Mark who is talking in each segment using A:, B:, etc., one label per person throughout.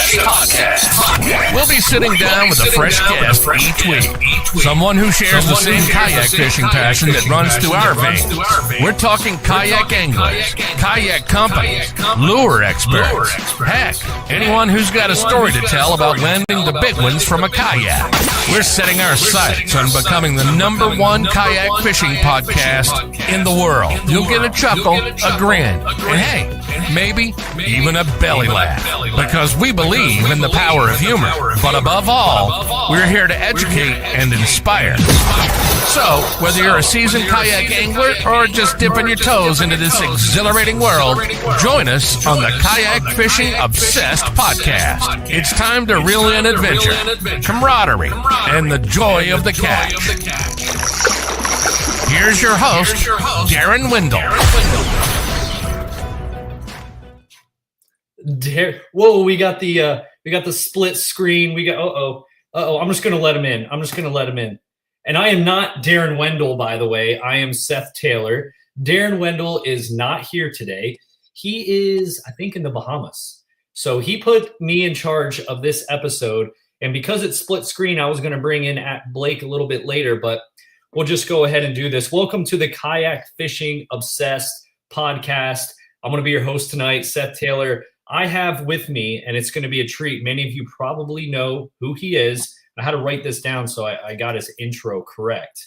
A: Obsessed Podcast. We'll be sitting down with a fresh guest each week. Someone who shares the same kayak fishing passion that runs through our veins. We're talking kayak anglers, kayak companies, lure experts. Heck, anyone who's got a story to tell about landing the big ones from a kayak. We're setting our sights on becoming the #1 kayak fishing podcast in the world. You'll get a chuckle, a grin, and hey, maybe even a belly laugh. Because we believe in the power of humor. But above all, we're here to educate and inspire. So, whether you're a seasoned kayak angler or just dipping your toes into this exhilarating world, join us on the Kayak Fishing Obsessed Podcast. It's time to reel in adventure, camaraderie, and the joy of the catch. Here's your host, Darren Wendell.
B: Whoa, we got the split screen. We got I'm just gonna let him in. And I am not Darren Wendell, by the way. I am Seth Taylor. Darren Wendell is not here today. He is, I think, in the Bahamas. So he put me in charge of this episode. And because it's split screen, I was going to bring in Blake a little bit later, but we'll just go ahead and do this. Welcome to the Kayak Fishing Obsessed Podcast. I'm going to be your host tonight, Seth Taylor. I have with me, and it's going to be a treat. Many of you probably know who he is. I had to write this down so I got his intro correct.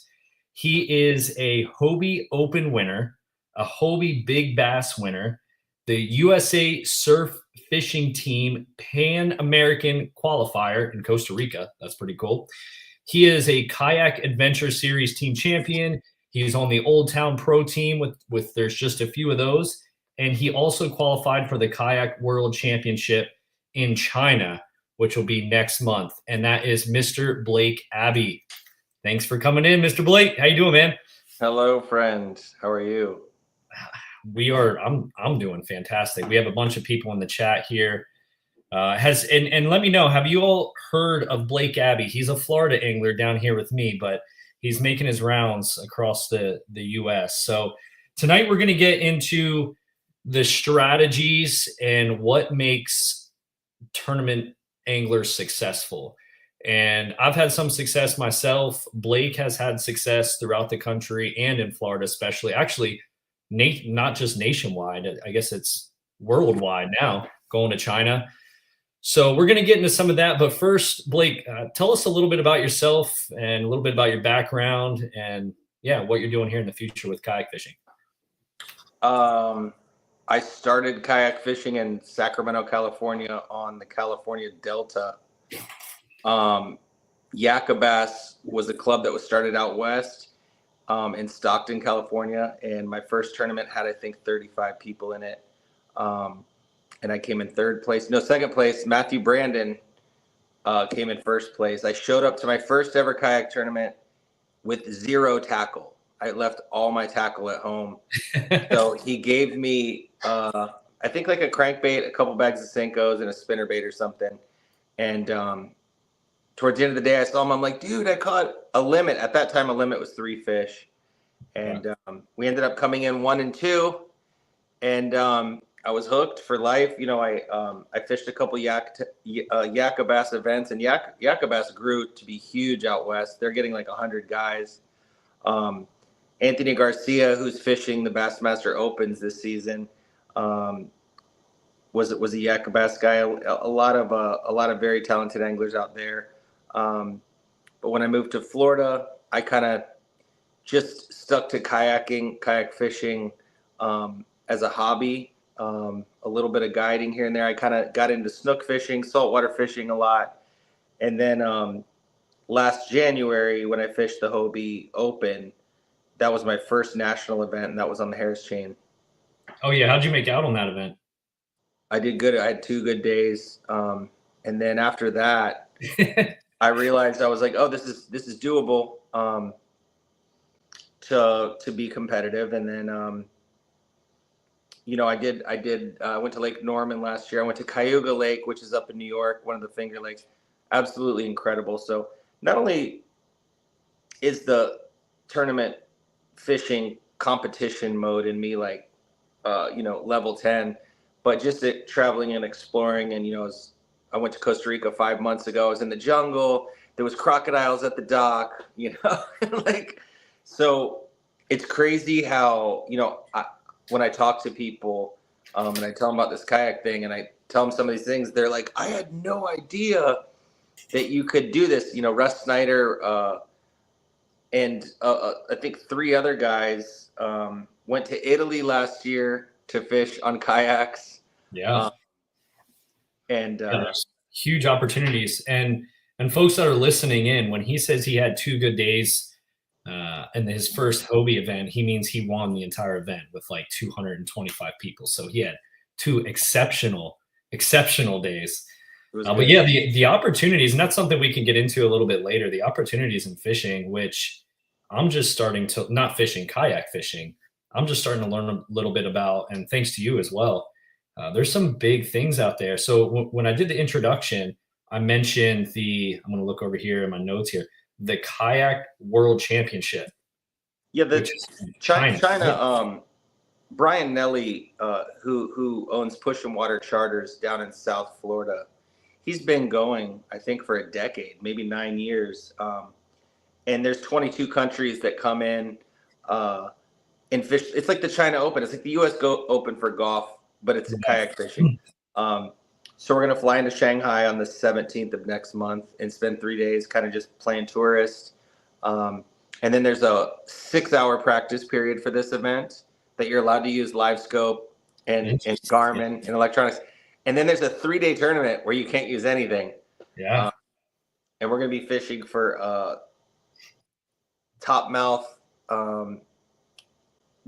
B: He is a Hobie Open winner, a Hobie Big Bass winner, the USA Surf Fishing Team Pan American qualifier in Costa Rica. That's pretty cool. He is a Kayak Adventure Series team champion. He's on the Old Town Pro team with there's just a few of those. And he also qualified for the Kayak World Championship in China, which will be next month. And that is Mr. Blake Abbey. Thanks for coming in, Mr. Blake. How you doing, man?
C: Hello, friend. How are you?
B: I'm doing fantastic. We have a bunch of people in the chat here. And let me know, have you all heard of Blake Abbey? He's a Florida angler down here with me, but he's making his rounds across the U.S. So tonight we're going to get into the strategies and what makes tournament anglers successful. And I've had some success myself. Blake has had success throughout the country and in Florida especially. Actually, not just nationwide. I guess it's worldwide now, going to China. So we're going to get into some of that. But first, Blake, tell us a little bit about yourself and a little bit about your background and, what you're doing here in the future with kayak fishing.
C: I started kayak fishing in Sacramento, California on the California Delta. Yakka Bass was a club that was started out west in Stockton, California. And my first tournament had, I think, 35 people in it. And I came in second place. Matthew Brandon came in first place. I showed up to my first ever kayak tournament with 0 tackle. I left all my tackle at home. So he gave me, I think like a crankbait, a couple bags of Senkos, and a spinnerbait or something. And towards the end of the day, I saw him. I'm like, dude, I caught a limit. At that time, a limit was 3 fish. And we ended up coming in 1 and 2. And I was hooked for life. You know, I fished a couple Yakka Bass events, and Yakka Bass grew to be huge out west. They're getting like 100 guys. Anthony Garcia, who's fishing the Bassmaster Opens this season, was a Yakka Bass guy. A lot of very talented anglers out there. But when I moved to Florida, I kind of just stuck to kayak fishing as a hobby. A little bit of guiding here and there. I kind of got into snook fishing, saltwater fishing a lot. And then last January when I fished the Hobie Open, that was my first national event, and that was on the Harris Chain.
B: Oh, yeah. How'd you make out on that event? I
C: did good. I had 2 good days. And then after that, I realized I was like, oh, this is doable to be competitive. And then, I went to Lake Norman last year. I went to Cayuga Lake, which is up in New York, one of the Finger Lakes. Absolutely incredible. So not only is the tournament fishing competition mode in me level 10, but just traveling and exploring and I went to Costa Rica 5 months ago. I was in the jungle. There was crocodiles at the dock, like, so it's crazy how, when I talk to people, and I tell them about this kayak thing and I tell them some of these things, they're like, I had no idea that you could do this. Russ Snyder, and I think 3 other guys went to Italy last year to fish on kayaks.
B: Yeah.
C: And
B: there's huge opportunities. And folks that are listening in, when he says he had 2 good days in his first Hobie event, he means he won the entire event with like 225 people. So he had 2 exceptional days. But yeah, the opportunities, and that's something we can get into a little bit later, the opportunities in fishing, which I'm just starting to, not fishing, kayak fishing, I'm just starting to learn a little bit about, and thanks to you as well. There's some big things out there. So when I did the introduction, I mentioned I'm going to look over here in my notes here, the Kayak World Championship.
C: Yeah, China. Brian Nelly, who owns Push and Water Charters down in South Florida, he's been going, I think, for a decade, maybe 9 years. And there's 22 countries that come in and fish. It's like the China Open. It's like the U.S. Open for golf, but it's kayak fishing. So we're going to fly into Shanghai on the 17th of next month and spend 3 days kind of just playing tourist. And then there's a 6-hour practice period for this event that you're allowed to use live scope and Garmin and electronics. And then there's a 3-day tournament where you can't use anything.
B: Yeah.
C: And we're going to be fishing for topmouth,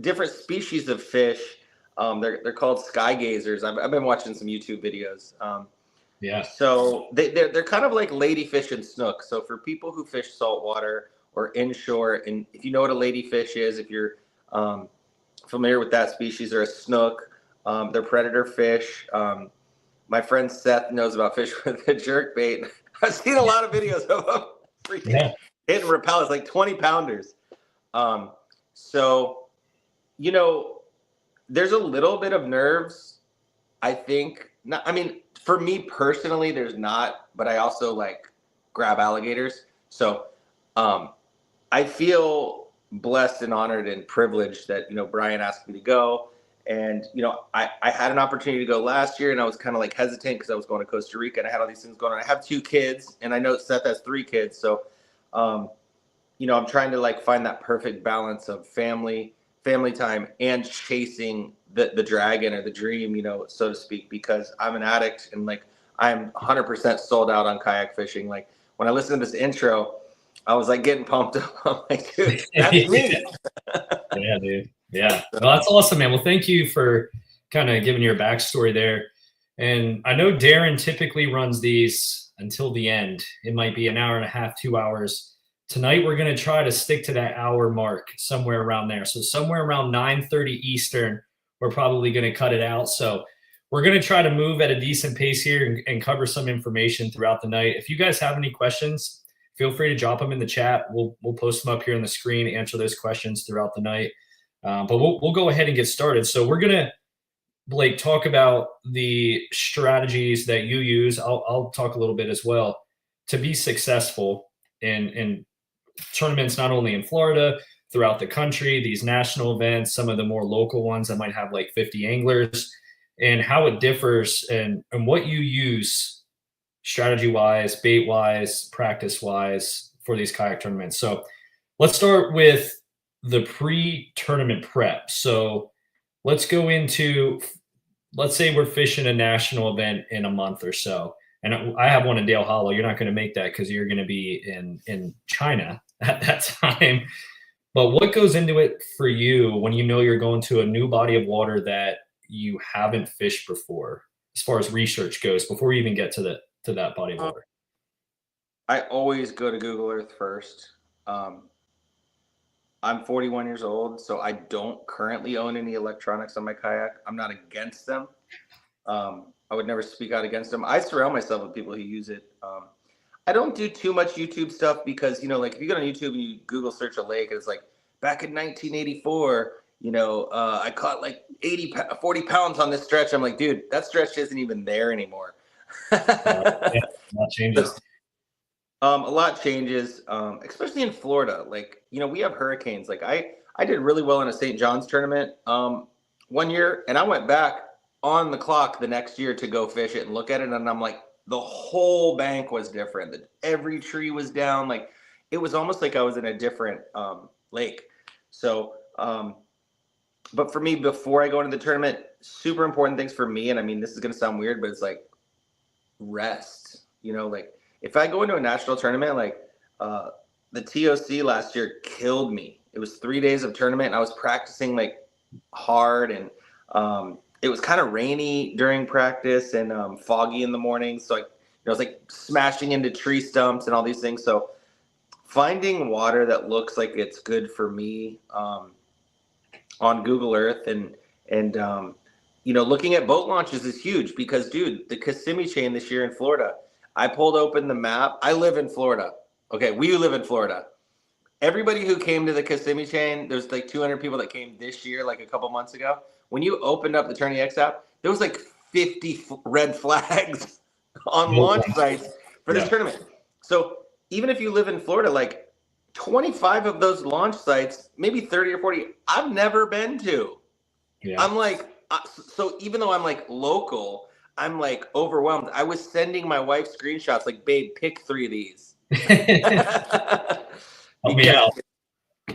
C: different species of fish. They're called sky gazers. I've been watching some YouTube videos. So they're kind of like ladyfish and snook. So for people who fish saltwater or inshore, and if you know what a ladyfish is, if you're familiar with that species, or a snook, they're predator fish. My friend Seth knows about fish with a jerk bait. I've seen a lot of videos of them freaking hitting repel. It's like 20 pounders. So, there's a little bit of nerves, I think. For me personally, there's not, but I also like grab alligators. So I feel blessed and honored and privileged that, Brian asked me to go. And, I had an opportunity to go last year, and I was kind of like hesitant because I was going to Costa Rica and I had all these things going on. I have 2 kids, and I know Seth has 3 kids. So, I'm trying to like find that perfect balance of family time and chasing the dragon or the dream, so to speak, because I'm an addict and like I'm 100% sold out on kayak fishing. Like when I listened to this intro, I was like getting pumped up. I'm like, dude, that's me.
B: Yeah, dude. Yeah. Well, that's awesome, man. Well, thank you for kind of giving your backstory there. And I know Darren typically runs these until the end. It might be an hour and a half, 2 hours. Tonight, we're going to try to stick to that hour mark, somewhere around there. So somewhere around 9:30 Eastern, we're probably going to cut it out. So we're going to try to move at a decent pace here and cover some information throughout the night. If you guys have any questions, feel free to drop them in the chat. We'll post them up here on the screen, answer those questions throughout the night. But we'll go ahead and get started. So we're going to, Blake, talk about the strategies that you use. I'll talk a little bit as well to be successful in tournaments, not only in Florida, throughout the country, these national events, some of the more local ones that might have like 50 anglers, and how it differs and what you use strategy-wise, bait-wise, practice-wise for these kayak tournaments. So let's start with the pre-tournament prep. So let's go into, let's say we're fishing a national event in a month or so. And I have one in Dale Hollow. You're not going to make that because you're going to be in China at that time. But what goes into it for you when you know you're going to a new body of water that you haven't fished before, as far as research goes, before you even get to that body of water?
C: I always go to Google Earth first. I'm 41 years old, so I don't currently own any electronics on my kayak. I'm not against them. I would never speak out against them. I surround myself with people who use it. I don't do too much YouTube stuff because, like if you go on YouTube and you Google search a lake and it's like back in 1984, I caught like 40 pounds on this stretch. I'm like, dude, that stretch isn't even there anymore.
B: Yeah, that changes.
C: A lot changes, especially in Florida. Like, we have hurricanes. Like I did really well in a St. John's tournament one year, and I went back on the clock the next year to go fish it and look at it, and I'm like, the whole bank was different. Every tree was down. Like, it was almost like I was in a different lake. So, but for me, before I go into the tournament, super important things for me, and I mean, this is going to sound weird, but it's like rest. Like, if I go into a national tournament, like the TOC last year killed me. It was 3 days of tournament, and I was practicing like hard, and it was kind of rainy during practice and foggy in the morning. So I was like smashing into tree stumps and all these things. So finding water that looks like it's good for me on Google Earth and looking at boat launches is huge because, dude, the Kissimmee chain this year in Florida, I pulled open the map. I live in Florida. Okay, we live in Florida. Everybody who came to the Kissimmee chain, there's like 200 people that came this year, like a couple months ago. When you opened up the Tourney X app, there was like 50 red flags on launch sites for this tournament. So even if you live in Florida, like 25 of those launch sites, maybe 30 or 40, I've never been to. Yeah. I'm like, so even though I'm like local, I'm like overwhelmed. I was sending my wife screenshots like, babe, pick 3 of these.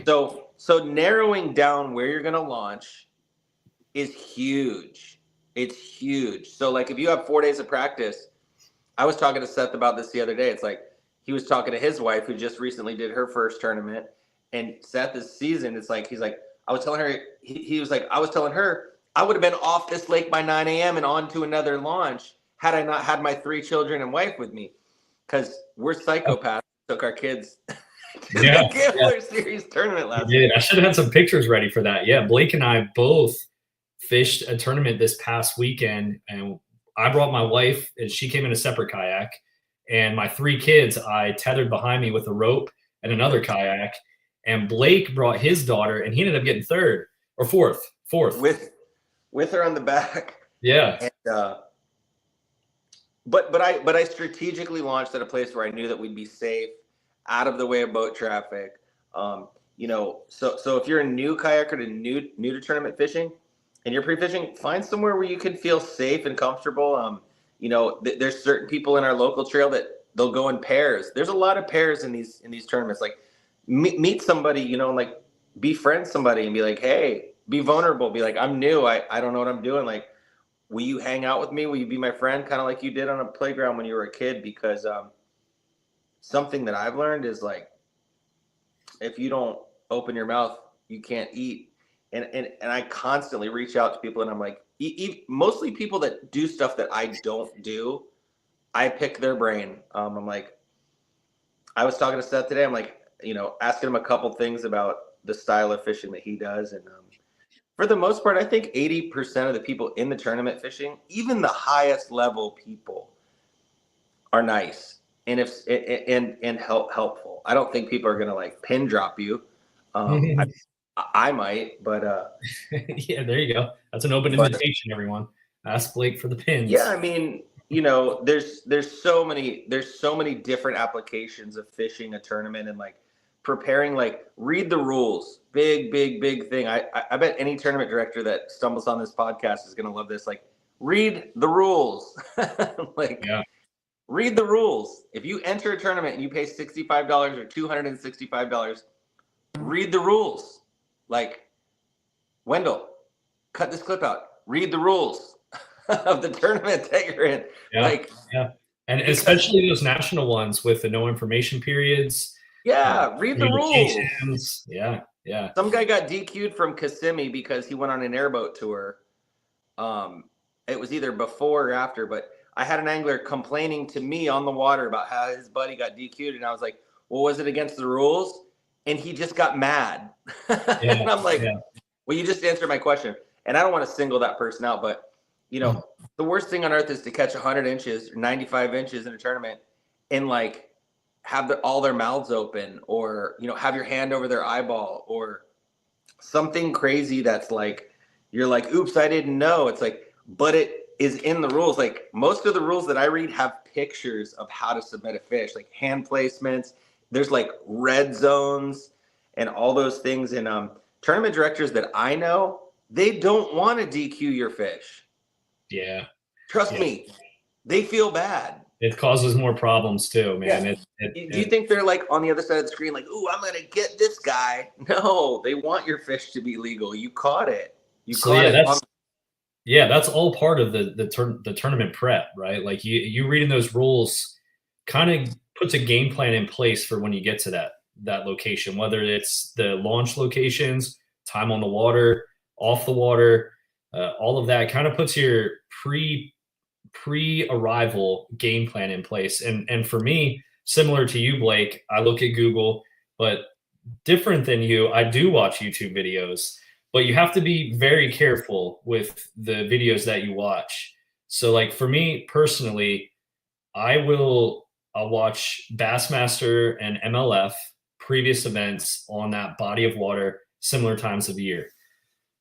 C: So narrowing down where you're going to launch is huge. It's huge. So like if you have 4 days of practice, I was talking to Seth about this the other day. It's like he was talking to his wife who just recently did her first tournament, and Seth is seasoned. It's like he's like, I was telling her, he was like, I was telling her I would have been off this lake by 9 a.m. and on to another launch had I not had my 3 children and wife with me, because we're psychopaths. Took our kids to the Gambler Series tournament last week.
B: I should have had some pictures ready for that. Yeah, Blake and I both fished a tournament this past weekend, and I brought my wife, and she came in a separate kayak, and my 3 kids I tethered behind me with a rope and another kayak, and Blake brought his daughter, and he ended up getting 3rd or 4th
C: with her on the back.
B: Yeah.
C: And, but I strategically launched at a place where I knew that we'd be safe, out of the way of boat traffic. So if you're a new kayaker to new to tournament fishing and you're pre-fishing, find somewhere where you can feel safe and comfortable. There's certain people in our local trail that they'll go in pairs. There's a lot of pairs in these tournaments. Like meet somebody, like befriend somebody and be like, hey, be vulnerable. Be like, I'm new. I don't know what I'm doing. Like, will you hang out with me? Will you be my friend? Kind of like you did on a playground when you were a kid. Because something that I've learned is like, if you don't open your mouth, you can't eat. And I constantly reach out to people, and I'm like, mostly people that do stuff that I don't do, I pick their brain. I'm like, I was talking to Seth today. I'm like, asking him a couple things about the style of fishing that he does. And for the most part, I think 80% of the people in the tournament fishing, even the highest level people, are nice and helpful. I don't think people are gonna like pin drop you. I might, but
B: yeah, there you go. That's an open invitation, everyone. Ask Blake for the pins.
C: Yeah, I mean, there's so many different applications of fishing a tournament and like preparing. Like, read the rules. Big thing. I bet any tournament director that stumbles on this podcast is gonna love this. Like, read the rules. Read the rules. If you enter a tournament and you pay $65 or $265, read the rules. Like, Wendell, cut this clip out. Read the rules of the tournament that you're in.
B: And especially those national ones with the no information periods.
C: Yeah, read the rules.
B: Yeah.
C: Some guy got DQ'd from Kissimmee because he went on an airboat tour. It was either before or after, but I had an angler complaining to me on the water about how his buddy got DQ'd, and I was like, well, was it against the rules? And he just got mad. And I'm like, well, you just answered my question. And I don't want to single that person out, but, the worst thing on earth is to catch 100 inches or 95 inches in a tournament and, like, have all their mouths open, or, have your hand over their eyeball, or something crazy that's like, you're like, oops, I didn't know. It's like, but is in the rules. Like most of the rules that I read have pictures of how to submit a fish, like hand placements. There's like red zones and all those things. And tournament directors that I know, they don't want to DQ your fish.
B: Yeah.
C: Trust me, they feel bad.
B: It causes more problems too, man.
C: Yeah. Do you think they're like on the other side of the screen, like, "Ooh, I'm gonna get this guy"? No, they want your fish to be legal. You caught it.
B: That's all part of the tournament prep, right? Like you reading those rules kind of puts a game plan in place for when you get to that location, whether it's the launch locations, time on the water, off the water, all of that kind of puts your pre-arrival game plan in place. And for me, similar to you, Blake, I look at Google, but different than you, I do watch YouTube videos, but you have to be very careful with the videos that you watch. So like for me personally, I'll watch Bassmaster and MLF previous events on that body of water, similar times of the year.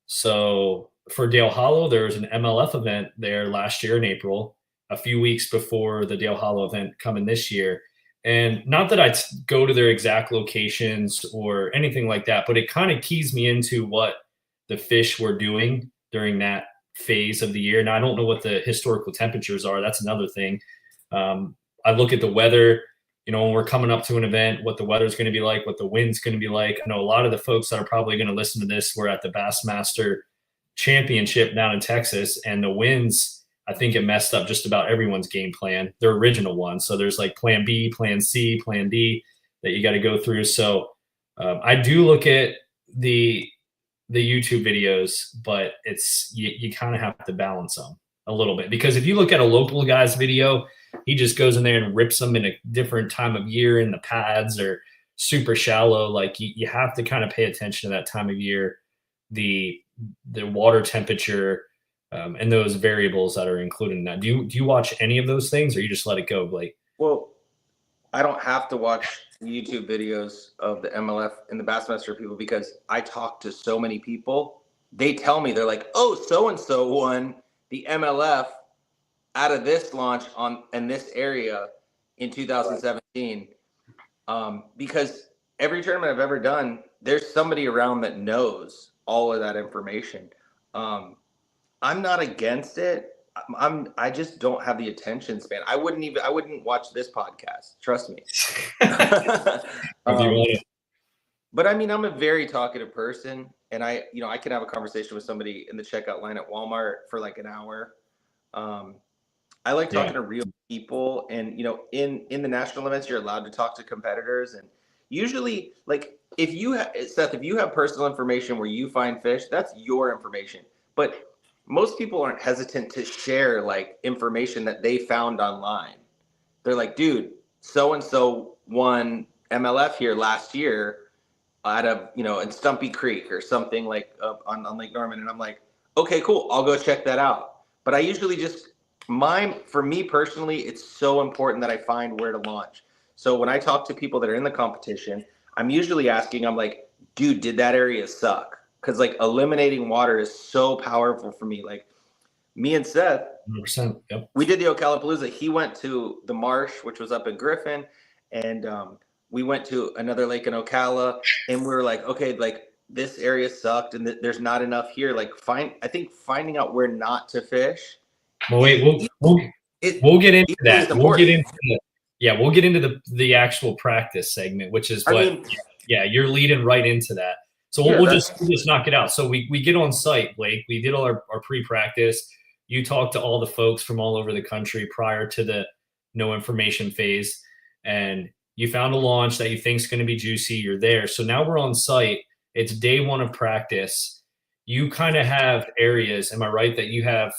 B: So for Dale Hollow, there was an MLF event there last year in April, a few weeks before the Dale Hollow event coming this year. And not that I'd go to their exact locations or anything like that, but it kind of keys me into what the fish were doing during that phase of the year. Now, I don't know what the historical temperatures are. That's another thing. I look at the weather, when we're coming up to an event, what the weather's going to be like, what the wind's going to be like. I know a lot of the folks that are probably going to listen to this were at the Bassmaster Championship down in Texas, and the winds, I think it messed up just about everyone's game plan, their original one. So there's like plan B, plan C, plan D that you got to go through. So I do look at the YouTube videos, but you kind of have to balance them a little bit, because if you look at a local guy's video, he just goes in there and rips them in a different time of year, and the pads are super shallow. Like you have to kind of pay attention to that time of year, the water temperature, and those variables that are included in that. Do you watch any of those things, or you just let it go, Blake?
C: Well, I don't have to watch YouTube videos of the MLF and the Bassmaster people, because I talk to so many people. They tell me, they're like, "Oh, so-and-so won the MLF out of this launch in this area in 2017. Because every tournament I've ever done, there's somebody around that knows all of that information. I'm not against it. I just don't have the attention span. I wouldn't watch this podcast. Trust me. But I mean, I'm a very talkative person, and I can have a conversation with somebody in the checkout line at Walmart for like an hour. I like talking to real people, and in the national events, you're allowed to talk to competitors, and usually, like Seth, if you have personal information where you find fish, that's your information. But most people aren't hesitant to share like information that they found online. They're like, "Dude, so and so won MLF here last year out of in Stumpy Creek or something like on Lake Norman," and I'm like, "Okay, cool, I'll go check that out." But I usually just for me personally, it's so important that I find where to launch. So when I talk to people that are in the competition, I'm usually asking, I'm like, "Dude, did that area suck?" Because like eliminating water is so powerful for me. Like me and Seth,
B: 100%, yep.
C: We did the Ocala-palooza. He went to the marsh, which was up in Griffin, and we went to another lake in Ocala, and we were like, okay, like this area sucked, and there's not enough here. Like I think finding out where not to fish.
B: Well, wait, we'll get into that. We'll get into the actual practice segment, which is you're leading right into that. So we'll just knock it out. So we get on site, Blake. We did all our pre-practice. You talked to all the folks from all over the country prior to the no information phase, and you found a launch that you think is going to be juicy. You're there. So now we're on site. It's day one of practice. You kind of have areas, am I right, that you have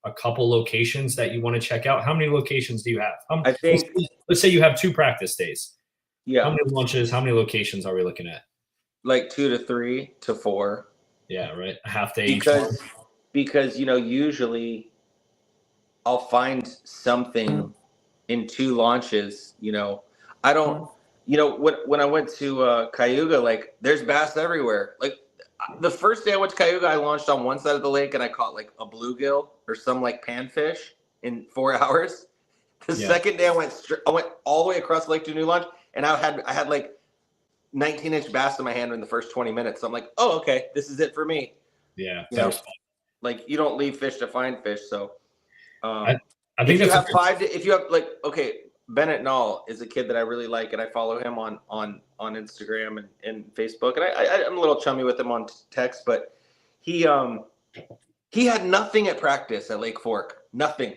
B: a couple locations that you want to check out? How many locations do you have?
C: I think
B: let's say you have 2 practice days.
C: Yeah.
B: How many launches, how many locations are we looking at?
C: Like 2 to 3 to 4.
B: Yeah, right. A half day
C: because usually I'll find something in 2 launches. I don't when I went to Cayuga, like there's bass everywhere. Like the first day I went to Kayak, I launched on one side of the lake and I caught like a bluegill or some like panfish in 4 hours. The second day I went all the way across the lake to a new launch, and I had like 19-inch bass in my hand in the first 20 minutes. So I'm like, oh, okay, this is it for me.
B: Yeah.
C: Like you don't leave fish to find fish. So
B: I think
C: if you have like, okay, Bennett Nall is a kid that I really like, and I follow him on Instagram and Facebook, and I'm a little chummy with him on text, but he had nothing at practice at Lake Fork, nothing.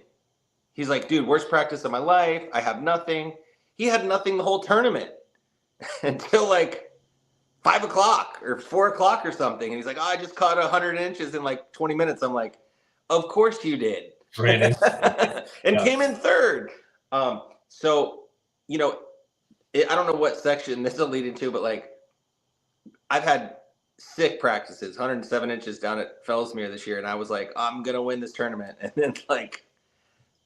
C: He's like, dude, worst practice of my life. I have nothing. He had nothing the whole tournament until like 5 o'clock or 4 o'clock or something, and he's like, oh, I just caught 100 inches in like 20 minutes. I'm like, of course you did,
B: Brandon.
C: and came in third. So, you know, I don't know what section this is leading to, but like I've had sick practices, 107 inches down at Fellsmere this year. And I was like, I'm going to win this tournament. And then like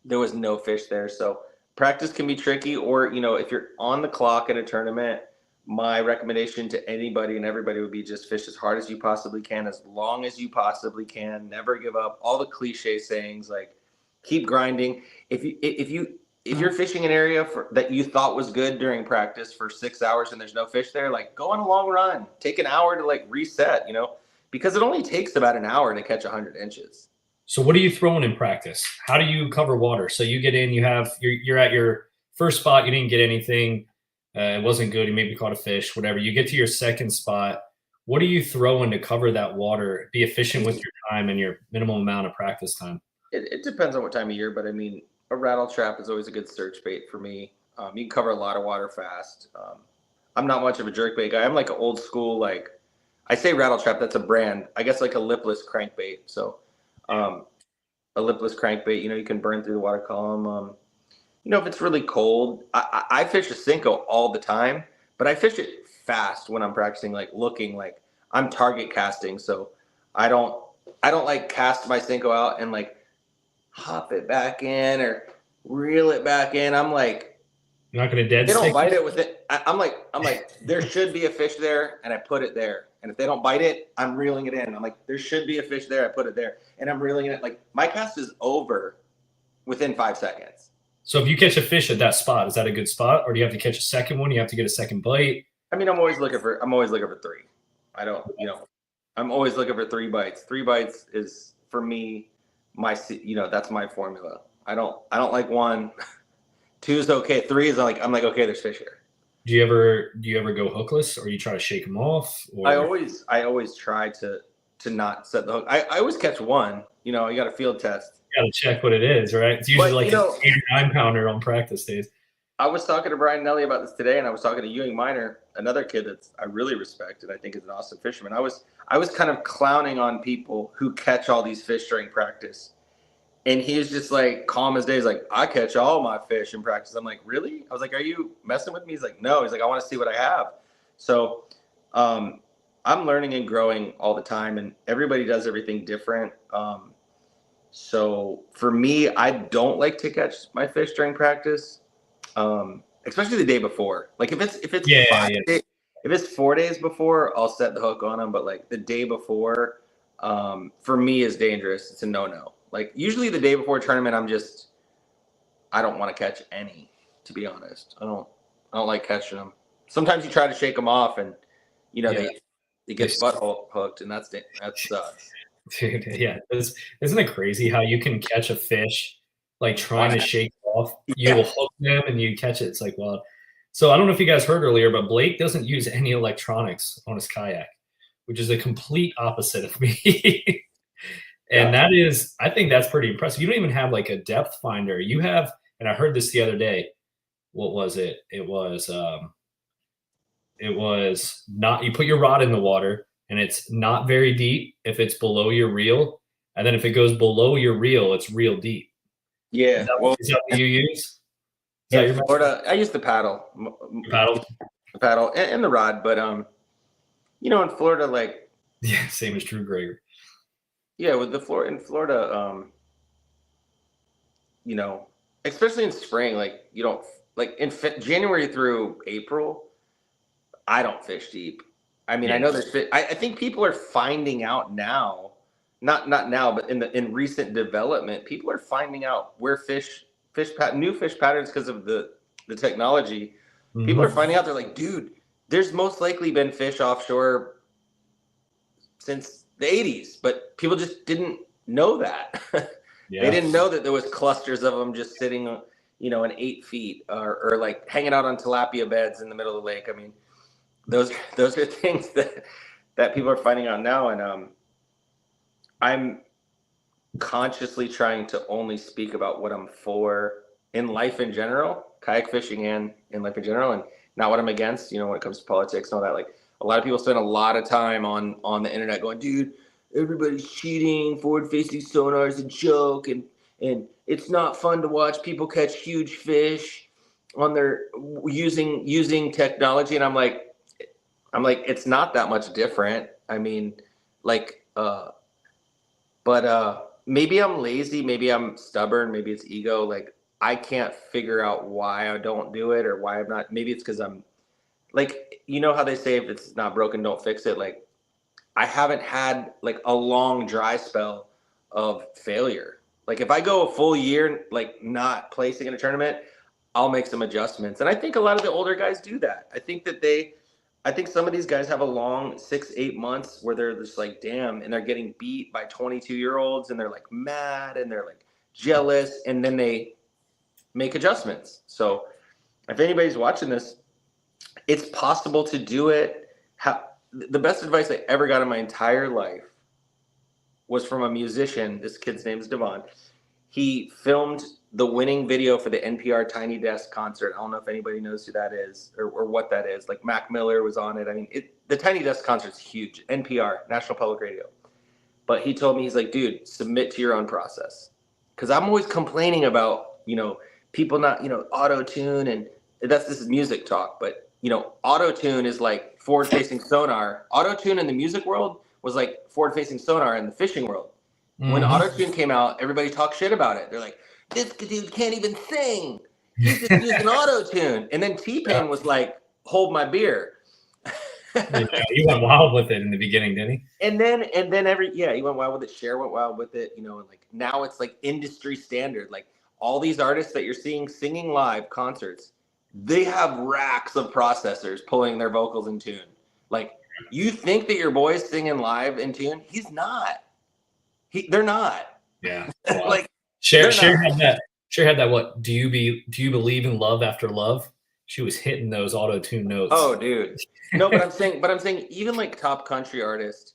C: there was no fish there. So practice can be tricky, or, you know, if you're on the clock in a tournament, my recommendation to anybody and everybody would be just fish as hard as you possibly can, as long as you possibly can, never give up. All the cliche sayings, like keep grinding. If you're fishing an area that you thought was good during practice for 6 hours and there's no fish there, like go on a long run, take an hour to like reset, you know, because it only takes about an hour to catch 100 inches.
B: So what are you throwing in practice? How do you cover water? So you get in, you're at your first spot, you didn't get anything. It wasn't good. You maybe caught a fish, whatever. You get to your second spot. What are you throwing to cover that water? Be efficient with your time and your minimum amount of practice time.
C: It depends on what time of year, but I mean, a rattle trap is always a good search bait for me. You can cover a lot of water fast. I'm not much of a jerk bait guy. I'm like an old school, like I say rattle trap, that's a brand. I guess like a lipless crankbait. So a lipless crankbait, you know, you can burn through the water column. You know, if it's really cold, I fish a Cinco all the time, but I fish it fast when I'm practicing, like looking like I'm target casting. So I don't like cast my Cinco out and like hop it back in or reel it back in. I'm like,
B: you're not going to dead
C: they don't
B: stick
C: bite it with it. I'm like, there should be a fish there, and I put it there. And if they don't bite it, I'm reeling it in. I'm like, there should be a fish there. I put it there, and I'm reeling it. Like my cast is over within 5 seconds.
B: So if you catch a fish at that spot, is that a good spot, or do you have to catch a second one? You have to get a second bite.
C: I mean, I'm always looking for 3. I don't, you know, I'm always looking for 3 bites. 3 bites is for me. That's my formula. I don't like 1. 2 is okay. 3 is I'm like, okay, there's fish here.
B: Do you ever go hookless, or you try to shake them off? Or?
C: I always try to not set the hook. I always catch 1. You know, you got a field test.
B: You got to check what it is, right? It's usually an 8 or 9 pounder on practice days.
C: I was talking to Brian Nelly about this today, and I was talking to Ewing Minor, another kid that I really respect and I think is an awesome fisherman. I was kind of clowning on people who catch all these fish during practice. And he was just like calm as day. He's like, I catch all my fish in practice. I'm like, really? I was like, are you messing with me? He's like, no. He's like, I want to see what I have. So I'm learning and growing all the time, and everybody does everything different. So for me, I don't like to catch my fish during practice, especially the day before. Like if it's 4 days before, I'll set the hook on them. But like the day before, for me is dangerous. It's a no-no. Like usually the day before a tournament, I don't want to catch any, to be honest. I don't like catching them. Sometimes you try to shake them off, and you know they get butthole hooked, and that sucks.
B: Dude, yeah, isn't it crazy how you can catch a fish like trying to shake it off? You will hook them and you catch it. It's like, well, so I don't know if you guys heard earlier, but Blake doesn't use any electronics on his kayak, which is a complete opposite of me. And I think that's pretty impressive. You don't even have like a depth finder. You have, and I heard this the other day. What was it? It was not, you put your rod in the water and it's not very deep if it's below your reel. And then if it goes below your reel, it's real deep.
C: Yeah.
B: Is that what you use?
C: Yeah, Florida. I use the paddle. The paddle and the rod, but you know, in Florida, like
B: same as Drew Greger.
C: Yeah, with in Florida, you know, especially in spring, like you don't like in January through April, I don't fish deep. I mean, I know there's I think people are finding out now, not now, but in recent development, people are finding out where new fish patterns because of the technology.
B: Mm-hmm.
C: People are finding out, they're like, dude, there's most likely been fish offshore since the 80s, but people just didn't know that. They didn't know that there was clusters of them just sitting, in 8 feet or like hanging out on tilapia beds in the middle of the lake. I mean, those are things that people are finding out now. And I'm consciously trying to only speak about what I'm for in life in general, kayak fishing and in life in general, and not what I'm against, when it comes to politics and all that. Like, a lot of people spend a lot of time on the internet going, dude, everybody's cheating, forward-facing sonar is a joke, and it's not fun to watch people catch huge fish on their using technology. And I'm like, it's not that much different. I mean, like, but maybe I'm lazy, maybe I'm stubborn, maybe it's ego. Like, I can't figure out why I don't do it or why I'm not. Maybe it's because I'm like, how they say if it's not broken, don't fix it. Like, I haven't had like a long dry spell of failure. Like, if I go a full year like not placing in a tournament, I'll make some adjustments. And I think a lot of the older guys do that. I think some of these guys have a long 6-8 months where they're just like, damn, and they're getting beat by 22-year-olds and they're like mad and they're like jealous, and then they make adjustments. So if anybody's watching this, it's possible to do it. The best advice I ever got in my entire life was from a musician. This kid's name is Devon. He filmed the winning video for the NPR Tiny Desk concert. I don't know if anybody knows who that is or what that is. Like, Mac Miller was on it. I mean, the Tiny Desk concert's huge. NPR, National Public Radio. But he told me, he's like, dude, submit to your own process. Because I'm always complaining about, people not, auto-tune, and this is music talk, but, auto-tune is like forward-facing sonar. Auto-tune in the music world was like forward-facing sonar in the fishing world. Mm-hmm. When auto-tune came out, everybody talked shit about it. They're like, this dude can't even sing. He's just using auto-tune. And then T-Pain was like, hold my beer.
B: He went wild with it in the beginning, didn't he?
C: And then he went wild with it. Cher went wild with it, and like now it's like industry standard. Like, all these artists that you're seeing singing live concerts, they have racks of processors pulling their vocals in tune. Like, you think that your boy's singing live in tune? He's not. They're not.
B: Yeah.
C: Wow. Like,
B: Cher had that. Cher had that. What do you believe in love after love? She was hitting those auto-tune notes.
C: Oh, dude. No, but I'm saying even like top country artists,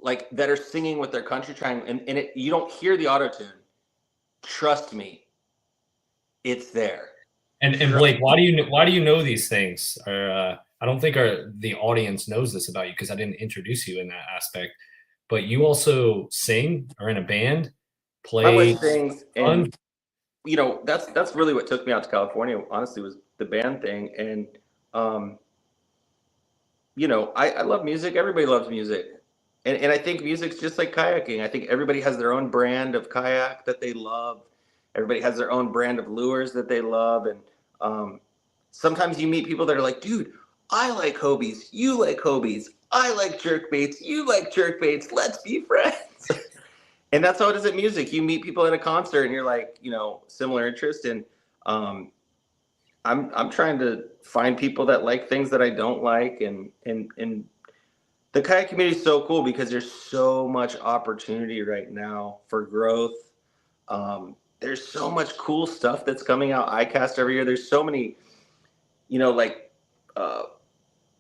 C: like, that are singing with their country trying, and you don't hear the auto-tune. Trust me, it's there.
B: And Blake, why do you know these things? I don't think the audience knows this about you because I didn't introduce you in that aspect. But you also sing, are in a band, play.
C: My wife sings, and that's really what took me out to California. Honestly, was the band thing, and I love music. Everybody loves music, and I think music's just like kayaking. I think everybody has their own brand of kayak that they love. Everybody has their own brand of lures that they love, and sometimes you meet people that are like, dude, I like Hobies, you like Hobies, I like jerkbaits, you like jerkbaits, let's be friends. And that's how it is at music. You meet people at a concert and you're like, similar interest. And I'm trying to find people that like things that I don't like. And the kayak community is so cool because there's so much opportunity right now for growth. There's so much cool stuff that's coming out. ICAST every year. There's so many,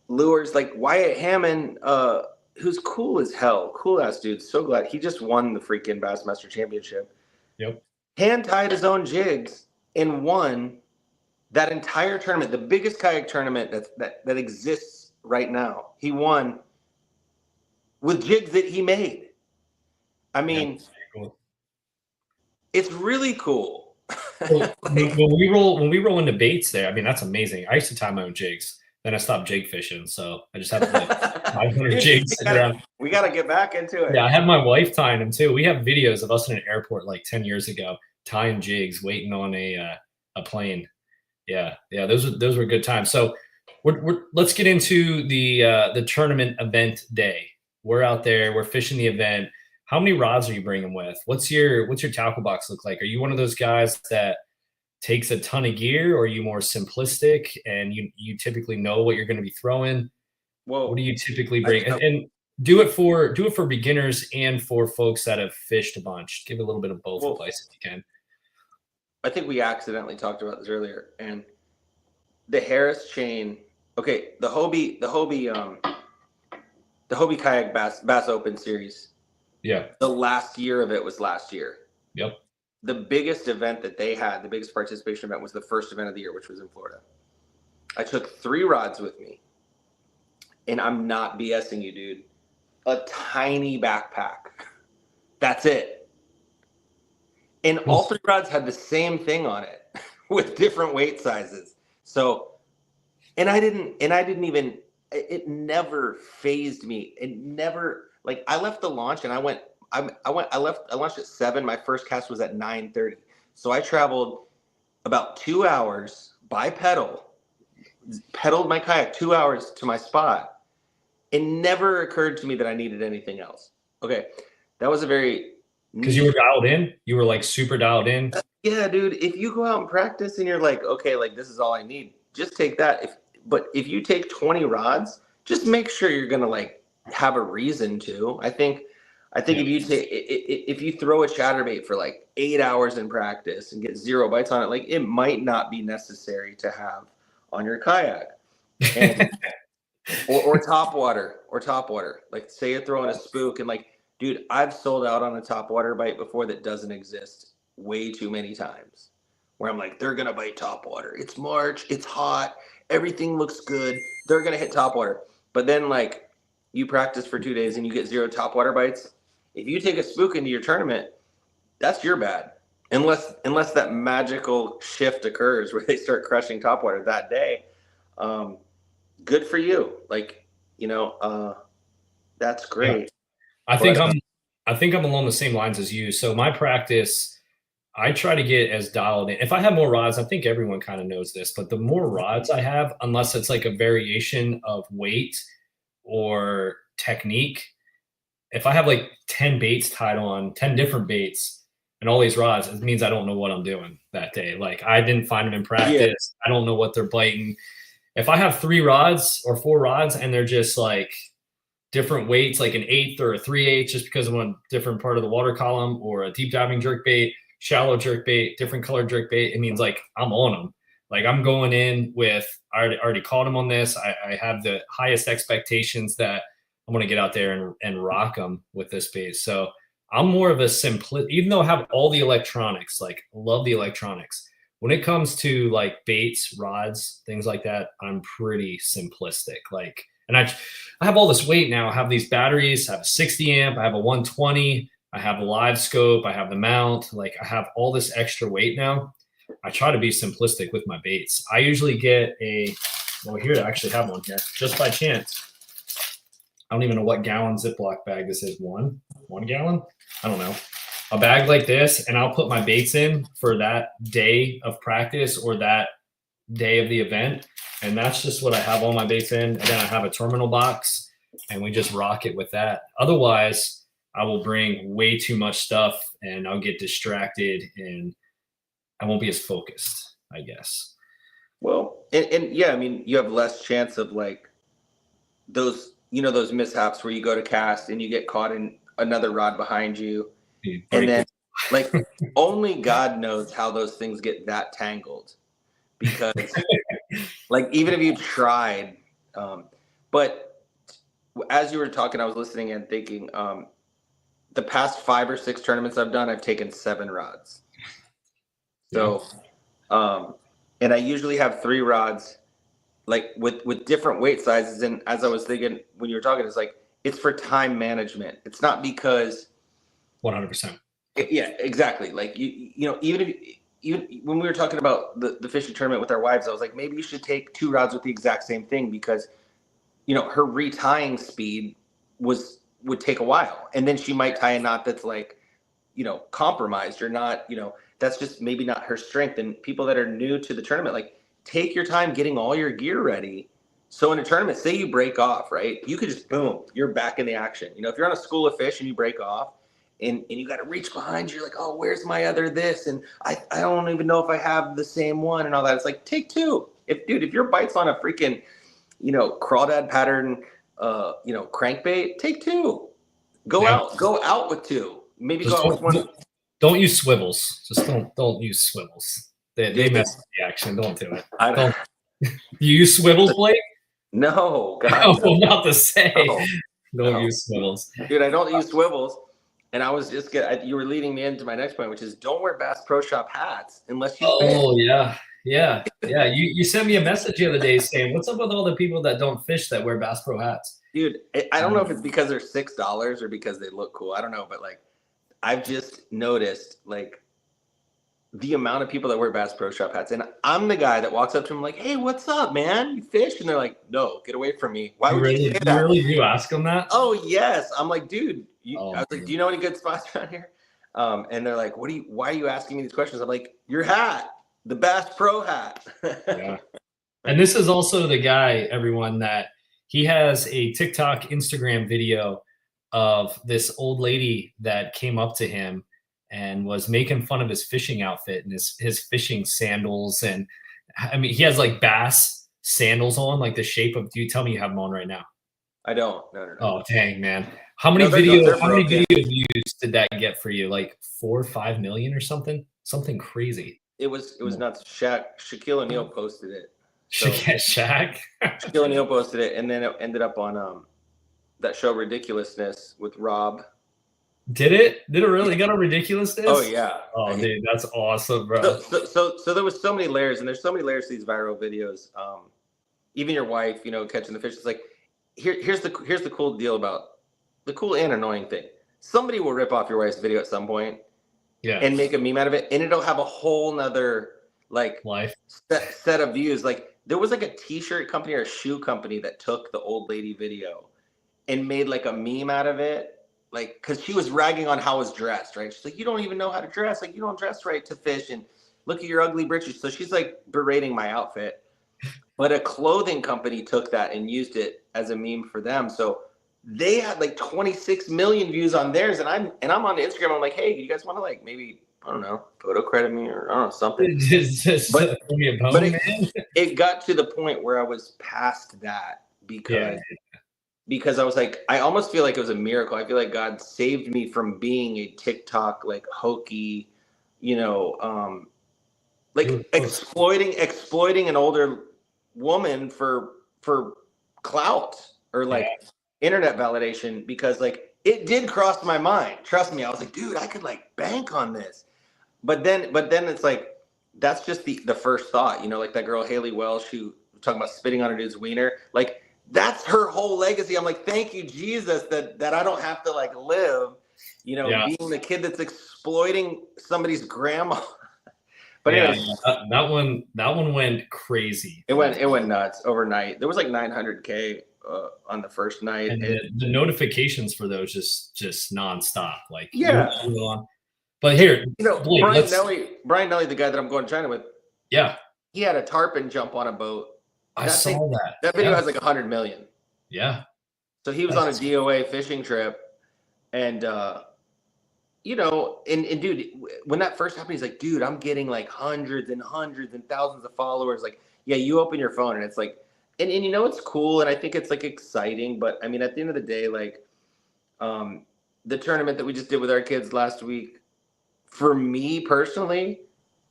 C: lures like Wyatt Hammond, who's cool as hell, cool ass dude. So glad he just won the freaking Bassmaster Championship.
B: Yep.
C: Hand tied his own jigs and won that entire tournament, the biggest kayak tournament that exists right now. He won with jigs that he made. I mean, cool. It's really cool.
B: When we roll into baits there, I mean, that's amazing. I used to tie my own jigs. Then I stopped jig fishing, so I just have like 500 jigs sitting around.
C: We got to get back into it.
B: Yeah, I had my wife tying them too. We have videos of us in an airport like 10 years ago tying jigs, waiting on a plane. Yeah, those were good times. So let's get into the tournament event day. We're out there, we're fishing the event. How many rods are you bringing with? What's your tackle box look like? Are you one of those guys that takes a ton of gear, or are you more simplistic and you typically know what you're going to be throwing?
C: Well,
B: what do you typically bring? And do it for beginners and for folks that have fished a bunch. Give a little bit of both advice if you can.
C: I think we accidentally talked about this earlier, and the Harris chain. Okay, the Hobie Kayak Bass Open Series.
B: Yeah.
C: The last year of it was last year.
B: Yep.
C: The biggest event that they had, the biggest participation event, was the first event of the year, which was in Florida. I took 3 rods with me, and I'm not BSing you, dude. A tiny backpack. That's it. And all 3 rods had the same thing on it with different weight sizes. So, and I didn't even, it never phased me. It never, like, I left the launch and I launched at 7. My first cast was at 9:30. So I traveled about 2 hours by pedaled my kayak 2 hours to my spot. It never occurred to me that I needed anything else. Okay. That was a very,
B: because you were dialed in. You were like super dialed in.
C: Yeah, dude. If you go out and practice and you're like, okay, like this is all I need, just take that. But if you take 20 rods, just make sure you're gonna like have a reason to. I think if you throw a chatterbait for like 8 hours in practice and get 0 bites on it, like it might not be necessary to have on your kayak. And, or top water. Like say you're throwing a spook and like, dude, I've sold out on a top water bite before that doesn't exist way too many times, where I'm like, they're going to bite top water. It's March. It's hot. Everything looks good. They're going to hit top water. But then like you practice for 2 days and you get 0 top water bites. If you take a spook into your tournament, that's your bad. Unless that magical shift occurs where they start crushing top water that day. Good for you. Like, that's great.
B: Yeah. I think I'm along the same lines as you. So my practice, I try to get as dialed in. If I have more rods, I think everyone kind of knows this, but the more rods I have, unless it's like a variation of weight or technique, if I have like 10 baits tied on, 10 different baits and all these rods, it means I don't know what I'm doing that day. Like I didn't find them in practice. Yeah. I don't know what they're biting. If I have 3 rods or 4 rods and they're just like different weights, like an 1/8 or a 3/8, just because I'm on a different part of the water column, or a deep diving jerk bait, shallow jerk bait, different colored jerk bait, it means like I'm on them. Like I'm going in with, I already caught them on this. I have the highest expectations that I'm going to get out there and rock them with this bait. So I'm more of a even though I have all the electronics, like love the electronics. When it comes to like baits, rods, things like that, I'm pretty simplistic. Like, and I have all this weight now. I have these batteries. I have a 60 amp. I have a 120. I have a live scope. I have the mount. Like I have all this extra weight now. I try to be simplistic with my baits. I usually get here I actually have one here, just by chance. I don't even know what gallon Ziploc bag this is. One gallon? I don't know. A bag like this, and I'll put my baits in for that day of practice or that day of the event. And that's just what I have all my baits in. And then I have a terminal box and we just rock it with that. Otherwise, I will bring way too much stuff and I'll get distracted and I won't be as focused, I guess.
C: Well, and yeah, I mean, you have less chance of like those mishaps where you go to cast and you get caught in another rod behind you. And then like only God knows how those things get that tangled, because like even if you tried, but as you were talking, I was listening and thinking, the past 5 or 6 tournaments I've done, I've taken 7 rods. So, and I usually have 3 rods, like with different weight sizes. And as I was thinking when you were talking, it's like, it's for time management. It's not because
B: 100%.
C: Yeah, exactly. Like even when we were talking about the fishing tournament with our wives, I was like, maybe you should take 2 rods with the exact same thing, because her retying speed would take a while, and then she might tie a knot that's like compromised or not. That's just maybe not her strength. And people that are new to the tournament, like, take your time getting all your gear ready, So in a tournament, say you break off, right? You could just boom, you're back in the action. You know, if you're on a school of fish and you break off and you got to reach behind you, you're like, oh, where's my other this? And I don't even know if I have the same one and all that. It's like, take two. If your bite's on a freaking, you know, crawdad pattern, you know, crankbait, take two. Go out with two. Maybe
B: Just
C: go out with one.
B: Don't use swivels. Just don't use swivels. They mess with the action. Don't do it. Don't. You use swivels, Blake?
C: No, God.
B: Oh, not to say.
C: No.
B: Don't use swivels.
C: Dude, I don't use swivels. And I was just you were leading me into my next point, which is don't wear Bass Pro Shop hats unless you fish.
B: Oh, yeah. You sent me a message the other day saying, what's up with all the people that don't fish that wear Bass Pro hats?
C: Dude, I don't know if it's because they're $6 or because they look cool. I don't know. But like, I've just noticed like the amount of people that wear Bass Pro Shop hats. And I'm the guy that walks up to them like, hey, what's up, man? You fish? And they're like, no, get away from me. Why would you say that?
B: You really do ask them that?
C: Oh, yes. I'm like, dude, I was like, do you know any good spots around here? And they're like, why are you asking me these questions? I'm like, your hat, the Bass Pro hat.
B: Yeah. And this is also the guy, everyone, that he has a TikTok, Instagram video of this old lady that came up to him and was making fun of his fishing outfit and his fishing sandals. And I mean, he has like bass sandals on, like the shape of, do you tell me you have them on right now?
C: I don't. No.
B: Oh, dang, man. How many video views did that get for you? Like 4 or 5 million or something? Something crazy.
C: It was nuts. Shaquille O'Neal posted it. So,
B: Shaq?
C: Shaquille O'Neal posted it, and then it ended up on that show Ridiculousness with Rob.
B: Did it really get on Ridiculousness?
C: Oh yeah.
B: Oh dude, that's awesome, bro.
C: So there was so many layers, and there's so many layers to these viral videos. Even your wife, you know, catching the fish. It's like here's the cool deal about the cool and annoying thing. Somebody will rip off your wife's video at some point, and make a meme out of it, and it'll have a whole nother like
B: life
C: set of views. Like there was like a t-shirt company or a shoe company that took the old lady video and made like a meme out of it. Like, cause she was ragging on how I was dressed, right? She's like, you don't even know how to dress. Like, you don't dress right to fish, and look at your ugly britches. So she's like berating my outfit. But a clothing company took that and used it as a meme for them. So they had like 26 million views on theirs, and I'm on Instagram. I'm like, hey, you guys want to like maybe, I don't know, photo credit me or I don't know, something. But it got to the point where I was past that because I was like, I almost feel like it was a miracle. I feel like God saved me from being a TikTok, like hokey, you know, like exploiting an older woman for clout or like internet validation, because like it did cross my mind. Trust me. I was like, dude, I could like bank on this. But then it's like, that's just the first thought, you know, like that girl, Haley Welsh, who talking about spitting on her dude's wiener. Like, that's her whole legacy. I'm like, thank you, Jesus, that I don't have to like live, you know, being the kid that's exploiting somebody's grandma. But anyways,
B: that one went crazy.
C: It went nuts overnight. There was like 900K on the first night.
B: And the notifications for those just nonstop. Like But here,
C: you know, Blake, Brian Nelly, the guy that I'm going to China with.
B: Yeah,
C: he had a tarpon jump on a boat.
B: I saw that.
C: That video has like 100 million.
B: Yeah.
C: So he was on a DOA fishing trip, and you know, and dude, when that first happened, he's like, dude, I'm getting like hundreds and thousands of followers. Like, yeah, you open your phone and it's like, and you know, it's cool, and I think it's like exciting, but I mean, at the end of the day, like, the tournament that we just did with our kids last week, for me personally,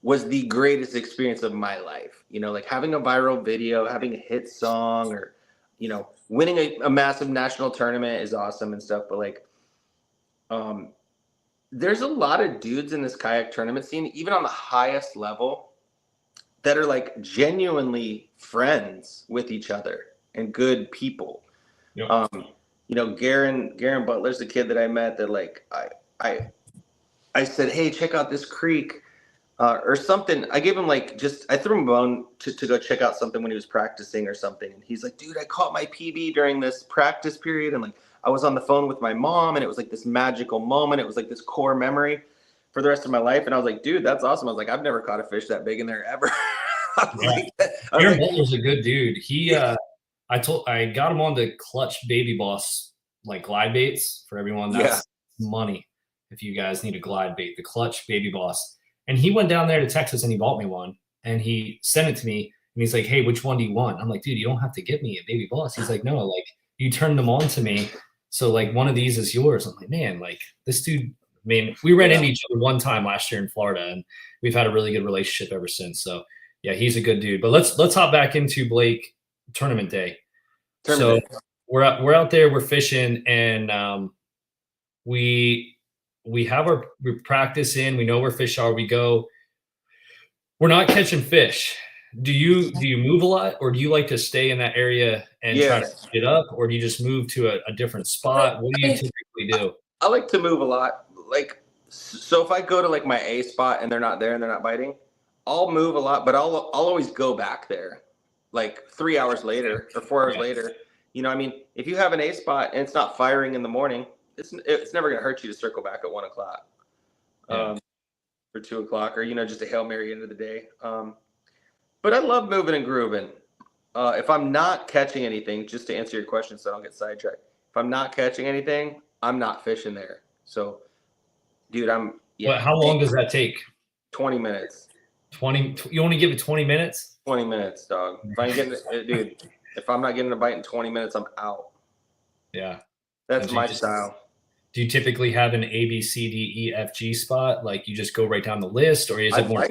C: was the greatest experience of my life. You know, like having a viral video, having a hit song, or, you know, winning a massive national tournament is awesome and stuff. But like, there's a lot of dudes in this kayak tournament scene, even on the highest level, that are like genuinely friends with each other and good people. Yep. You know, Garen Butler's the kid that I met that like, I said, hey, check out this creek. Or something. I gave him like I threw him a bone to go check out something when he was practicing or something. And he's like, dude, I caught my PB during this practice period. And like, I was on the phone with my mom, and it was like this magical moment. It was like this core memory for the rest of my life. And I was like, dude, that's awesome. I was like, I've never caught a fish that big in there ever.
B: Aaron Butler's a good dude. I got him on the Clutch Baby Boss like glide baits for everyone. That's money if you guys need a glide bait, the Clutch Baby Boss. And he went down there to Texas and he bought me one and he sent it to me and he's like, hey, which one do you want? I'm like, dude, you don't have to give me a Baby Boss. He's like, no, like you turned them on to me. So like one of these is yours. I'm like, man, like this dude, I mean, we ran into each other one time last year in Florida and we've had a really good relationship ever since. So yeah, he's a good dude. But let's hop back into Blake tournament day. So we're out there, we're fishing, and we have our practice in. We know where fish are. We go. We're not catching fish. Do you move a lot, or do you like to stay in that area and try to pick it up, or do you just move to a different spot? What do you typically do?
C: I like to move a lot. Like, so if I go to like my A spot and they're not there and they're not biting, I'll move a lot, but I'll always go back there like 3 hours later or 4 hours later. You know, I mean, if you have an A spot and it's not firing in the morning, it's never going to hurt you to circle back at 1 o'clock or 2 o'clock, or, you know, just a Hail Mary end of the day. But I love moving and grooving. If I'm not catching anything, just to answer your question so I don't get sidetracked, if I'm not catching anything, I'm not fishing there. So, dude,
B: Well, how long does that take?
C: 20 minutes.
B: 20? You only give it 20 minutes?
C: 20 minutes, dog. If I'm getting dude, if I'm not getting a bite in 20 minutes, I'm out.
B: Yeah.
C: That's my style.
B: Do you typically have an A, B, C, D, E, F, G spot? Like you just go right down the list, or is it more?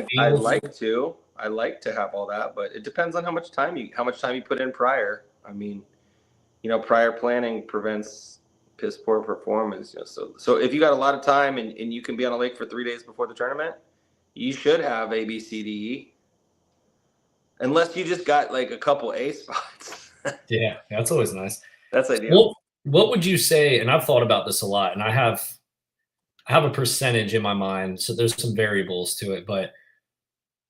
C: I like to have all that, but it depends on how much time you put in prior. I mean, you know, prior planning prevents piss poor performance. You know, so if you got a lot of time and you can be on a lake for 3 days before the tournament, you should have A, B, C, D, E. Unless you just got like a couple A spots.
B: Yeah, that's always nice.
C: That's ideal.
B: Well, what would you say? And I've thought about this a lot, and I have a percentage in my mind. So there's some variables to it, but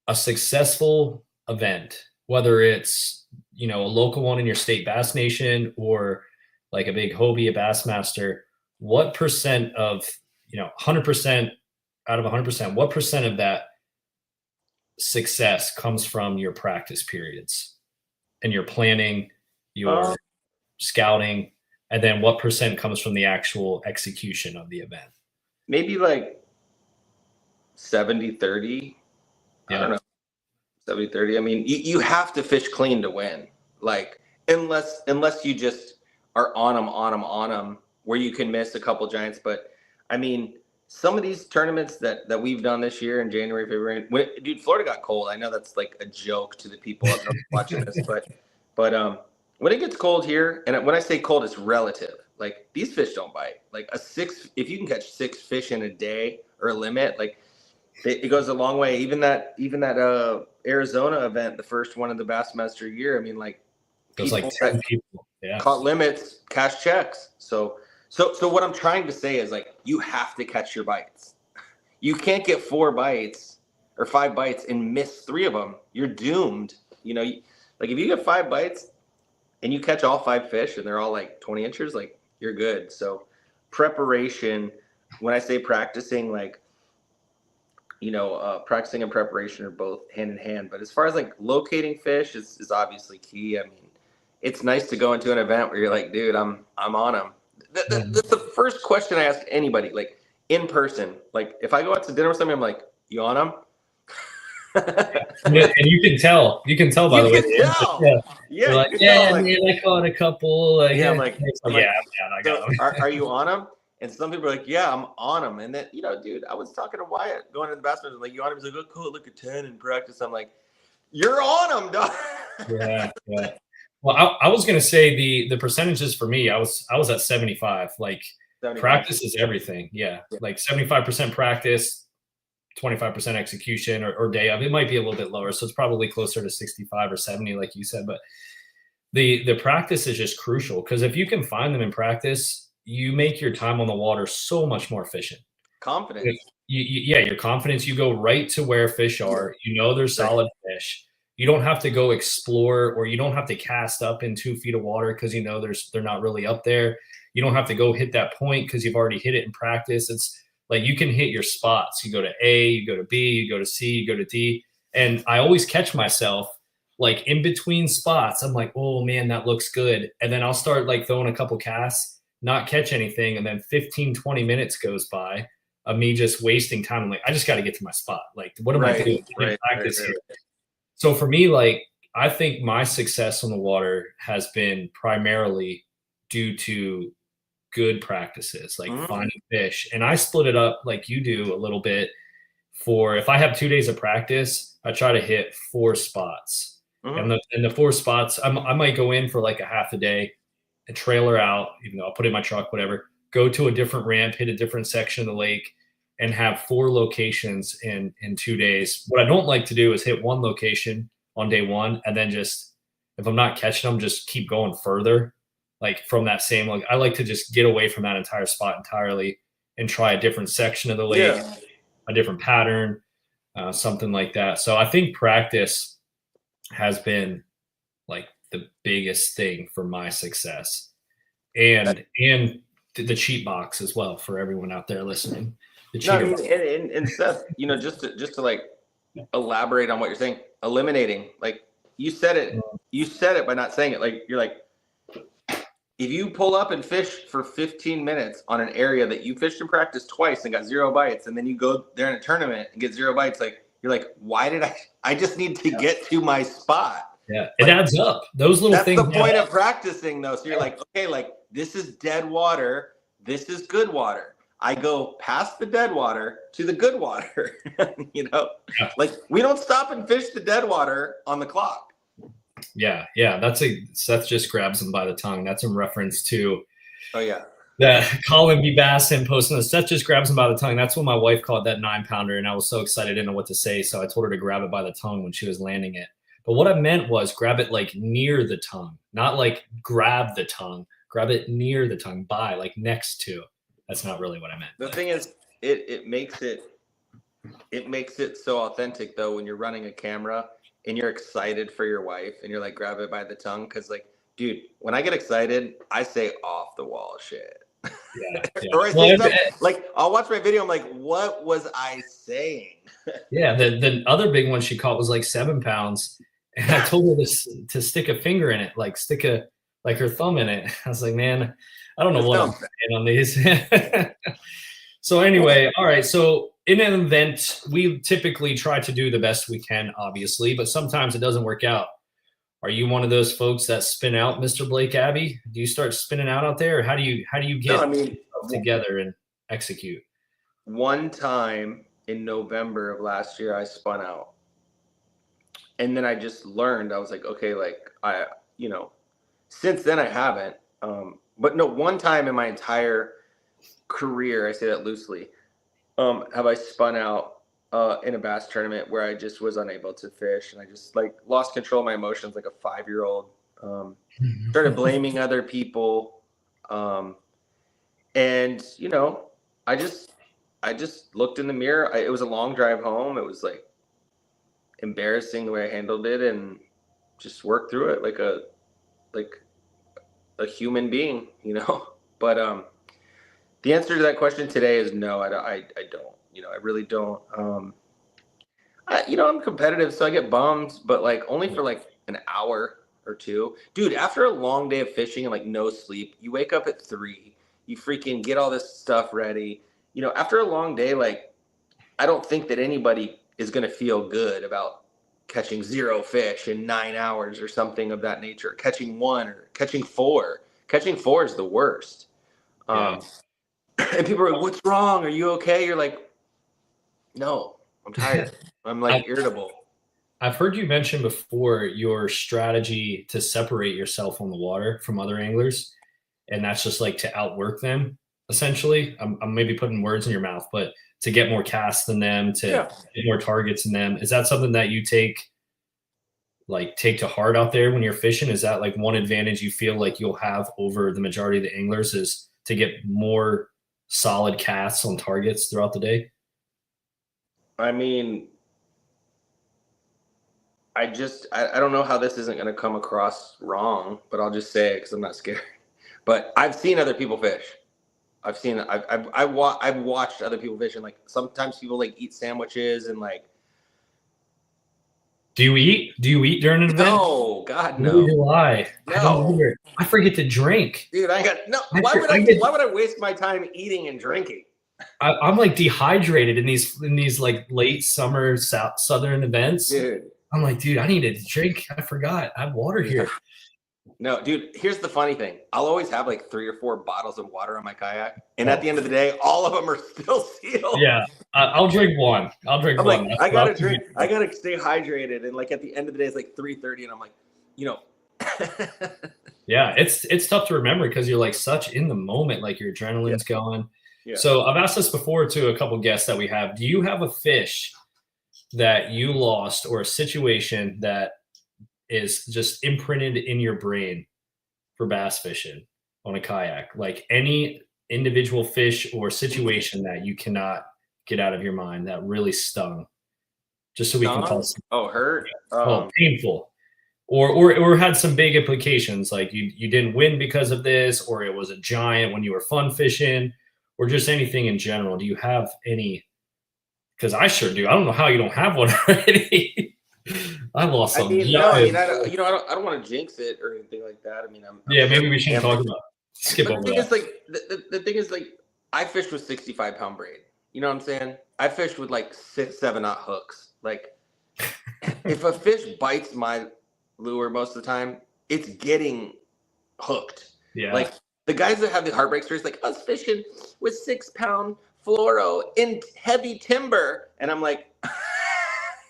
B: a successful event, whether it's, you know, a local one in your state Bass Nation or like a big Hobie, a Bassmaster, what percent of, you know, 100% out of 100%, what percent of that success comes from your practice periods and your planning, your scouting, and then what percent comes from the actual execution of the event?
C: Maybe like 70-30. I don't know. 70-30. I mean, you have to fish clean to win. Like, unless you just are on them, where you can miss a couple giants. But I mean, some of these tournaments that we've done this year in January, February, dude, Florida got cold. I know that's like a joke to the people watching this, but when it gets cold here, and when I say cold, it's relative. Like, these fish don't bite. Like if you can catch 6 fish in a day or a limit, like it goes a long way. Even that Arizona event, the first one of the Bassmaster year, I mean, like,
B: it was like 10 people. Yeah.
C: Caught limits, cash checks. So what I'm trying to say is, like, you have to catch your bites. You can't get 4 bites or 5 bites and miss 3 of them. You're doomed. You know, like if you get 5 bites and you catch all 5 fish and they're all like 20 inches, like, you're good. So preparation, when I say practicing, like, you know, practicing and preparation are both hand in hand. But as far as like locating fish is obviously key. I mean, it's nice to go into an event where you're like, dude, I'm on them. That's the first question I ask anybody, like in person. Like if I go out to dinner with somebody, I'm like, you on them?
B: And you can tell by the way.
C: Yeah.
B: Like, I caught a couple. Like,
C: yeah, I'm like,
B: I got them.
C: Are you on them? And some people are like, yeah, I'm on them. And then, you know, dude, I was talking to Wyatt going to the basketball. Like, you on him? He's like, oh, cool, look at 10 in practice. I'm like, you're on them, dog.
B: Yeah. Well, I was gonna say the percentages for me, I was at 75. Like 75. Practice is everything. Yeah. Like 75% practice, 25% execution or day of. It might be a little bit lower, so it's probably closer to 65 or 70, like you said. But the practice is just crucial, because if you can find them in practice, you make your time on the water so much more efficient.
C: Confidence.
B: Your confidence. You go right to where fish are. You know there's solid fish. You don't have to go explore, or you don't have to cast up in 2 feet of water because you know they're not really up there. You don't have to go hit that point because you've already hit it in practice. It's like you can hit your spots. You go to A, you go to B, you go to C, you go to D. And I always catch myself like in between spots, I'm like, oh man, that looks good. And then I'll start like throwing a couple casts, not catch anything. And then 15, 20 minutes goes by of me just wasting time. I'm like, I just got to get to my spot. Like, what am I doing? Practice here. So for me, like, I think my success on the water has been primarily due to good practices, like finding fish. And I split it up like you do a little bit. For if I have 2 days of practice, I try to hit 4 spots. And the 4 spots, I might go in for like a half a day and trailer out, even though I'll put it in my truck, whatever, go to a different ramp, hit a different section of the lake, and have 4 locations in 2 days. What I don't like to do is hit one location on day one and then just, if I'm not catching them, just keep going further, like from that same, like I like to just get away from that entire spot entirely and try a different section of the lake, a different pattern, something like that. So I think practice has been like the biggest thing for my success, and the cheat box as well for everyone out there listening.
C: And Seth, just to like elaborate on what you're saying, eliminating, like you said it by not saying it. Like you're like, if you pull up and fish for 15 minutes on an area that you fished in practice twice and got 0 bites, and then you go there in a tournament and get 0 bites, like you're like, why did I just need to get to my spot.
B: Yeah, it adds up. Those little things.
C: That's the point of practicing, though. So you're like, okay, like this is dead water. This is good water. I go past the dead water to the good water. Like we don't stop and fish the dead water on the clock.
B: Yeah. Seth just grabs him by the tongue. That's in reference to.
C: Oh yeah.
B: That Colin B. Basson posting the Seth just grabs him by the tongue. That's what my wife called that 9-pounder, and I was so excited, I didn't know what to say, so I told her to grab it by the tongue when she was landing it. But what I meant was grab it like near the tongue, not like grab the tongue. Grab it near the tongue, by, like next to. That's not really what I meant.
C: The thing is, it makes it so authentic though when you're running a camera and you're excited for your wife and you're like, grab it by the tongue, because like, dude, when I get excited, I say off the wall shit.
B: Yeah.
C: Or I say something, like I'll watch my video. I'm like, what was I saying?
B: Yeah. The other big one she caught was like 7 pounds, and I told her to stick a finger in it, like stick her thumb in it. I was like, man, I don't know what I'm saying on these. So anyway, all right. So in an event, we typically try to do the best we can, obviously, but sometimes it doesn't work out. Are you one of those folks that spin out, Mr. Blake Abbey? Do you start spinning out there, or how do you get together and execute?
C: One time in November of last year, I spun out, and then I just learned. I was like, okay, like since then I haven't. But no, one time in my entire career, I say that loosely, have I spun out in a bass tournament where I just was unable to fish, and I just like lost control of my emotions like a 5-year-old. Started blaming other people, and I just looked in the mirror. It was a long drive home. It was like embarrassing the way I handled it, and just worked through it like a human being, But the answer to that question today is no. I don't. I really don't. I'm competitive, so I get bummed, but like only for like an hour or two. Dude, after a long day of fishing and like no sleep, you wake up at 3, you freaking get all this stuff ready. After a long day, like I don't think that anybody is going to feel good about catching 0 fish in 9 hours or something of that nature. Catching 1 or catching 4. Catching 4 is the worst. And people are like, what's wrong? Are you okay? You're like, no, I'm tired. I'm like irritable.
B: I've heard you mention before your strategy to separate yourself on the water from other anglers, and that's just like to outwork them, essentially. I'm maybe putting words in your mouth, but to get more casts than them, to get more targets than them. Is that something that you take to heart out there when you're fishing? Is that like one advantage you feel like you'll have over the majority of the anglers, is to get more solid casts on targets throughout the day?
C: I mean, I don't know how this isn't going to come across wrong, but I'll just say it because I'm not scared. But I've seen other people fish. I've watched other people fish, and like sometimes people like eat sandwiches and like
B: Do you eat? Do you eat during an event?
C: No, God,
B: Neither
C: no.
B: do I.
C: No.
B: I don't either. I forget to drink.
C: Dude, I got no.
B: I
C: Why
B: for-
C: would
B: I
C: I?
B: get-
C: Why would I waste my time eating and drinking?
B: I'm like dehydrated in these like late summer southern events.
C: Dude.
B: I'm like, dude, I need to drink. I forgot. I have water here.
C: No, dude, here's the funny thing. I'll always have like 3 or 4 bottles of water on my kayak. And at the end of the day, all of them are still sealed.
B: Yeah. I'll drink one.
C: I'm like, I gotta drink. I gotta stay hydrated. And like at the end of the day, it's like 3:30, and I'm like, you know.
B: Yeah, it's tough to remember because you're like such in the moment, like your adrenaline's going.
C: Yeah.
B: So I've asked this before to a couple guests that we have. Do you have a fish that you lost or a situation that is just imprinted in your brain for bass fishing on a kayak? Like any individual fish or situation that you cannot get out of your mind that really stung? Just so we can tell.
C: Oh, hurt.
B: Painful. Or had some big implications, like you didn't win because of this, or it was a giant when you were fun fishing, or just anything in general. Do you have any? Because I sure do. I don't know how you don't have one already. I lost some.
C: I don't want to jinx it or anything like that. I mean,
B: maybe we shouldn't talk about. Skip over that.
C: The thing is, like, I fished with 65-pound braid. You know what I'm saying? I fished with like 6, 7-knot hooks. Like, if a fish bites my lure most of the time, it's getting hooked. Yeah. Like the guys that have the heartbreak stories, like, I was fishing with 6-pound fluoro in heavy timber, and I'm like,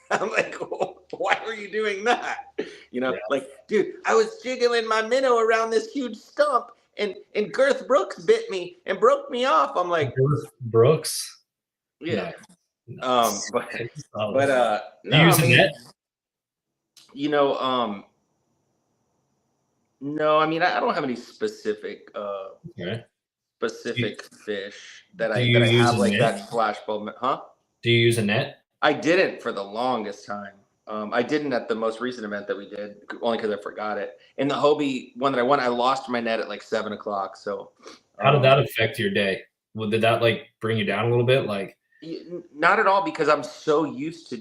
C: why were you doing that? You know, like, dude, I was jiggling my minnow around this huge stump, and Girth Brooks bit me and broke me off. I'm like,
B: Girth Brooks.
C: Yeah.
B: No.
C: No,
B: you use a net?
C: You know, no, I mean, I don't have any specific fish that I have like that flashbulb. Huh?
B: Do you use a net?
C: I didn't for the longest time. I didn't at the most recent event that we did, only because I forgot it. In the Hobie one that I won, I lost my net at like 7 o'clock. So,
B: how did that affect your day? Well, did that like bring you down a little bit? Like,
C: not at all, because I'm so used to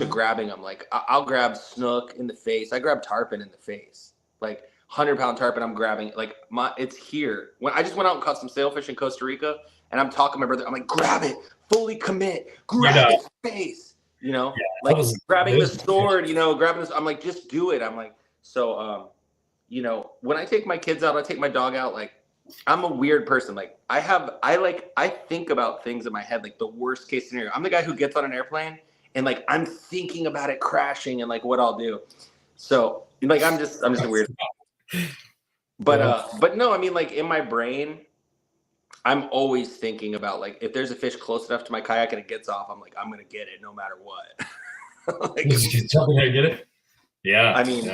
C: grabbing them. Like, I'll grab snook in the face. I grab tarpon in the face. Like 100-pound tarpon, I'm grabbing. Like, it's here. When I just went out and caught some sailfish in Costa Rica, and I'm talking to my brother. I'm like, grab it, fully commit, grab its face. You know, like grabbing the sword. You know, grabbing this. I'm like, just do it. I'm like, so you know, when I take my kids out, I take my dog out. Like, I'm a weird person. Like, I think about things in my head, like the worst case scenario. I'm the guy who gets on an airplane and like I'm thinking about it crashing and like what I'll do. So like I'm just a weird. But no, I mean, like in my brain, I'm always thinking about like if there's a fish close enough to my kayak and it gets off, I'm like, I'm gonna get it no matter what.
B: Like, get it? Yeah.
C: I mean,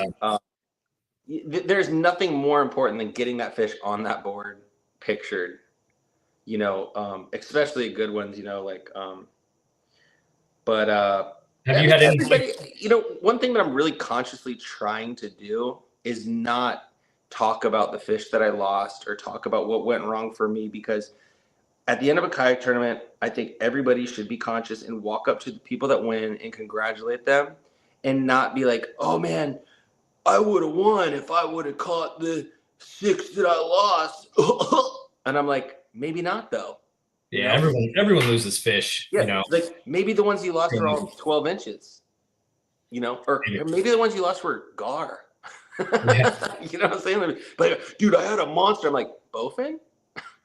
C: there's nothing more important than getting that fish on that board pictured, you know, especially good ones, you know, like, have you had anybody, you know, one thing that I'm really consciously trying to do is not talk about the fish that I lost or talk about what went wrong for me, because at the end of a kayak tournament, I think everybody should be conscious and walk up to the people that win and congratulate them and not be like, oh man, I would have won if I would have caught the 6 that I lost. And I'm like, maybe not though.
B: Yeah, you know? everyone loses fish. Yeah, you know,
C: like maybe the ones you lost were all 12 inches. You know, or maybe the ones you lost were gar. Yeah. You know what I'm saying? Like, dude, I had a monster. I'm like, bowfin?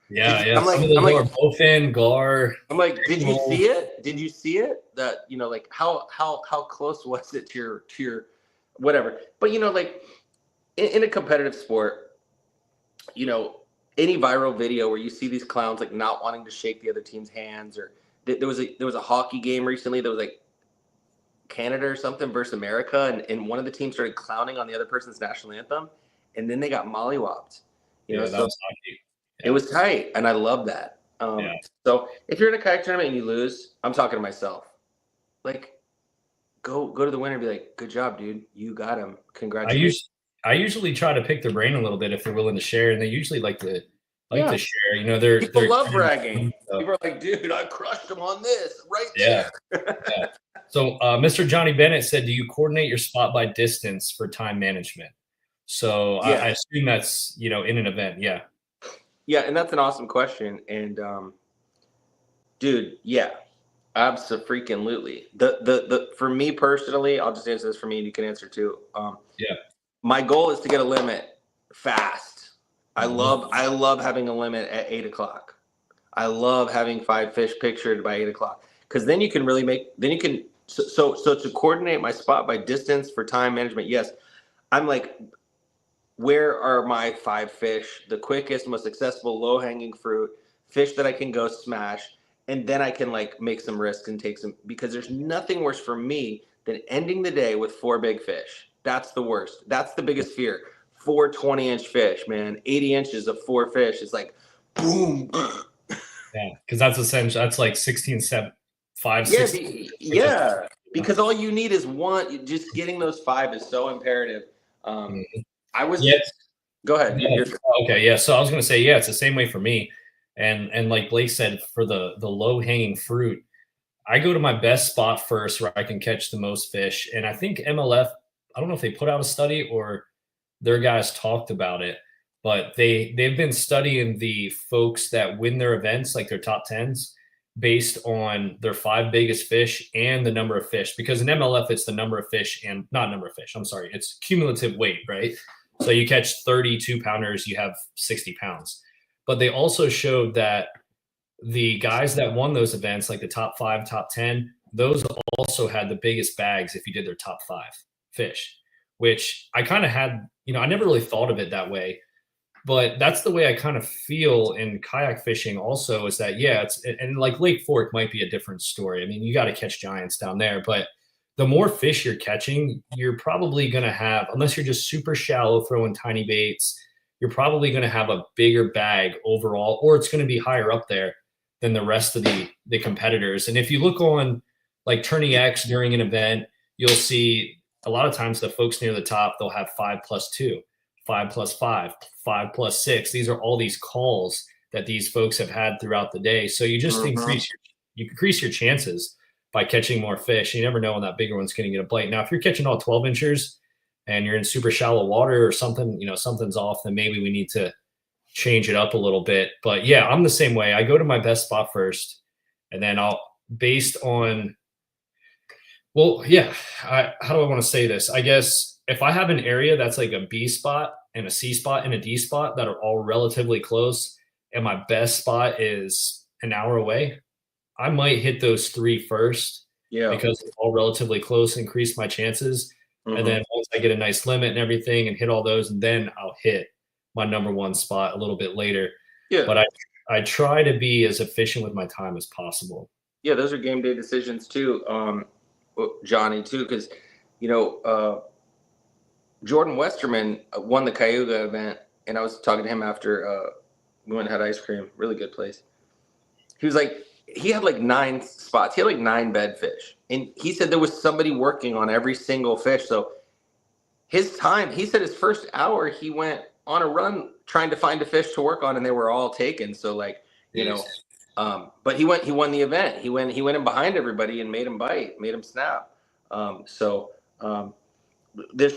B: Yeah.
C: I'm like
B: bowfin, gar.
C: I'm like, did you see it? Did you see it? That, you know, like how close was it to your whatever? But you know, like in a competitive sport, you know, any viral video where you see these clowns like not wanting to shake the other team's hands, or there was a hockey game recently that was like Canada or something versus America, and one of the teams started clowning on the other person's national anthem, and then they got mollywopped. You know, so it was tight, and I love that. So if you're in a kayak tournament and you lose, I'm talking to myself, like, go to the winner and be like, good job, dude, you got him, congratulations.
B: I usually try to pick their brain a little bit if they're willing to share, and they usually like to like to share. You know, they're
C: people love
B: kids,
C: bragging.
B: so,
C: People are like, dude, I crushed them on this right
B: yeah.
C: there.
B: Yeah. So Mr. Johnny Bennett said, do you coordinate your spot by distance for time management? So I assume that's, you know, in an event. Yeah.
C: Yeah, and that's an awesome question. And dude, yeah, absolutely. The for me personally, I'll just answer this for me, and you can answer too.
B: Yeah.
C: My goal is to get a limit fast. I love having a limit at 8:00. I love having 5 fish pictured by 8:00 because then you can really so to coordinate my spot by distance for time management. Yes, I'm like, where are my 5 fish, the quickest, most accessible, low hanging fruit fish that I can go smash, and then I can like make some risks and take some, because there's nothing worse for me than ending the day with 4 big fish. That's the worst. That's the biggest fear. 4 20-inch fish, man. 80 inches of 4 fish is like boom.
B: Yeah, because that's essentially, that's like 16, 7, 5, 6.
C: Yeah, because all you need is one. Just getting those 5 is so imperative. I was.
B: Yes.
C: Go ahead.
B: Okay, yeah. So I was gonna say, yeah, it's the same way for me. And like Blake said, for the low hanging fruit, I go to my best spot first where I can catch the most fish. And I think MLF, I don't know if they put out a study or their guys talked about it, but they've been studying the folks that win their events, like their top tens, based on their 5 biggest fish and the number of fish. Because in MLF, it's the number of fish and not number of fish. I'm sorry, it's cumulative weight, right? So you catch 32 pounders, you have 60 pounds. But they also showed that the guys that won those events, like the top 5, top 10, those also had the biggest bags if you did their top 5 fish, which I kind of had, you know, I never really thought of it that way. But that's the way I kind of feel in kayak fishing also, is that, yeah, it's, and like Lake Fork might be a different story. I mean, you got to catch giants down there, but the more fish you're catching, you're probably going to have, unless you're just super shallow throwing tiny baits, you're probably going to have a bigger bag overall, or it's going to be higher up there than the rest of the competitors. And if you look on like Tourney X during an event, you'll see a lot of times the folks near the top, they'll have 5+2, 5+5, 5+6. These are all these calls that these folks have had throughout the day. So you just increase your chances by catching more fish. You never know when that bigger one's going to get a bite. Now, if you're catching all 12 inchers and you're in super shallow water or something, you know, something's off, then maybe we need to change it up a little bit. But yeah, I'm the same way. I go to my best spot first, and then I'll, based on, well, yeah, how do I want to say this? I guess if I have an area that's like a B spot and a C spot and a D spot that are all relatively close, and my best spot is an hour away, I might hit those 3 first, because it's all relatively close, increase my chances. And then once I get a nice limit and everything and hit all those, and then I'll hit my number 1 spot a little bit later. Yeah. But I try to be as efficient with my time as possible.
C: Yeah, those are game day decisions too, Johnny, too, because, you know, Jordan Westerman won the Cayuga event, and I was talking to him after we went and had ice cream. Really good place. He was like, he had like 9 spots. He had like 9 bed fish. And he said there was somebody working on every single fish. So his time, he said his first hour, he went on a run trying to find a fish to work on, and they were all taken. So like, you know, but he won the event. He went in behind everybody and made him bite, made him snap. There's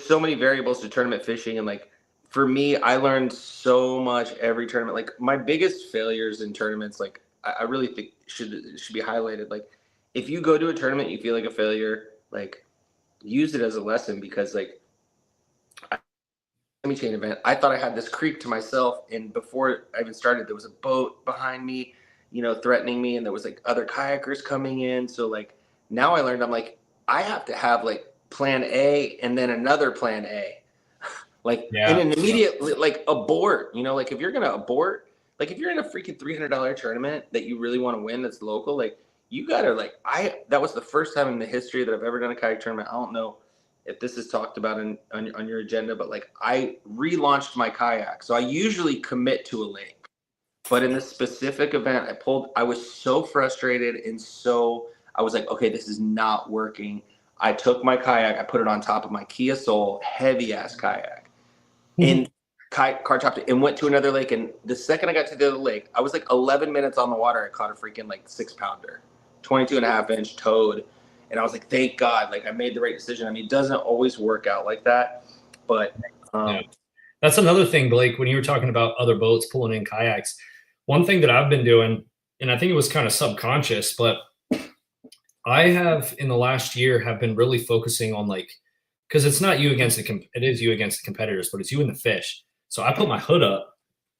C: so many variables to tournament fishing. And like, for me, I learned so much every tournament. Like my biggest failures in tournaments, like I really think should be highlighted. Like if you go to a tournament, you feel like a failure, like use it as a lesson, because like semi-chain event, I thought I had this creek to myself, and before I even started, there was a boat behind me, you know, threatening me, and there was like other kayakers coming in. So like now I learned, I'm like, I have to have like plan A and then another plan A, like in an immediate like abort, you know, like if you're gonna abort, like if you're in a freaking $300 tournament that you really want to win that's local, like you gotta like, that was the first time in the history that I've ever done a kayak tournament. I don't know if this is talked about on your agenda, but like I relaunched my kayak. So I usually commit to a lake, but in this specific event I was so frustrated, and so I was like, okay, this is not working. I took my kayak, I put it on top of my Kia Soul, heavy ass kayak. And car chopped it and went to another lake. And the second I got to the other lake, I was like 11 minutes on the water. I caught a freaking like 6-pounder, 22.5-inch toad. And I was like, thank God, like I made the right decision. I mean, it doesn't always work out like that, but
B: yeah. That's another thing, Blake, when you were talking about other boats pulling in kayaks, one thing that I've been doing, and I think it was kind of subconscious, but I have in the last year have been really focusing on like, because it's not you against it is you against the competitors, but it's you and the fish. So I put my hood up,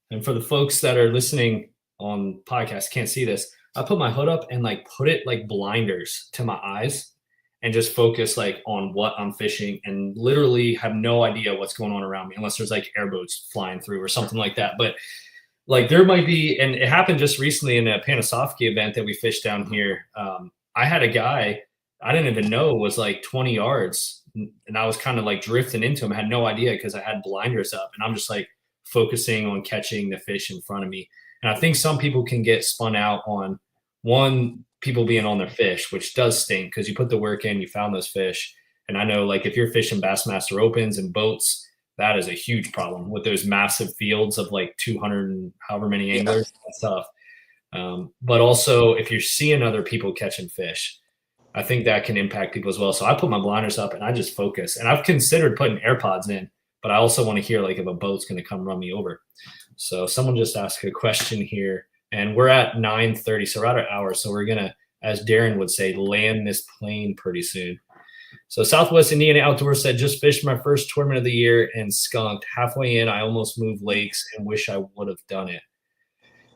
B: and for the folks that are listening on podcasts can't see this, I put my hood up and like put it like blinders to my eyes and just focus like on what I'm fishing and literally have no idea what's going on around me unless there's like airboats flying through or something like that. But like there might be, and it happened just recently in a Panasofsky event that we fished down here. I had a guy I didn't even know was like 20 yards, and I was kind of like drifting into him. I had no idea because I had blinders up, and I'm just like focusing on catching the fish in front of me. And I think some people can get spun out on people being on their fish, which does stink because you put the work in, you found those fish. And I know like if you're fishing Bassmaster Opens and boats, that is a huge problem with those massive fields of like 200 and however many anglers and stuff. But also if you're seeing other people catching fish, I think that can impact people as well. So I put my blinders up and I just focus, and I've considered putting AirPods in, but I also want to hear like if a boat's going to come run me over. So someone just asked a question here, and we're at 9:30. So we're at an hour. So we're going to, as Darren would say, land this plane pretty soon. So Southwest Indiana Outdoors said, just fished my first tournament of the year and skunked. Halfway in, I almost moved lakes and wish I would have done it.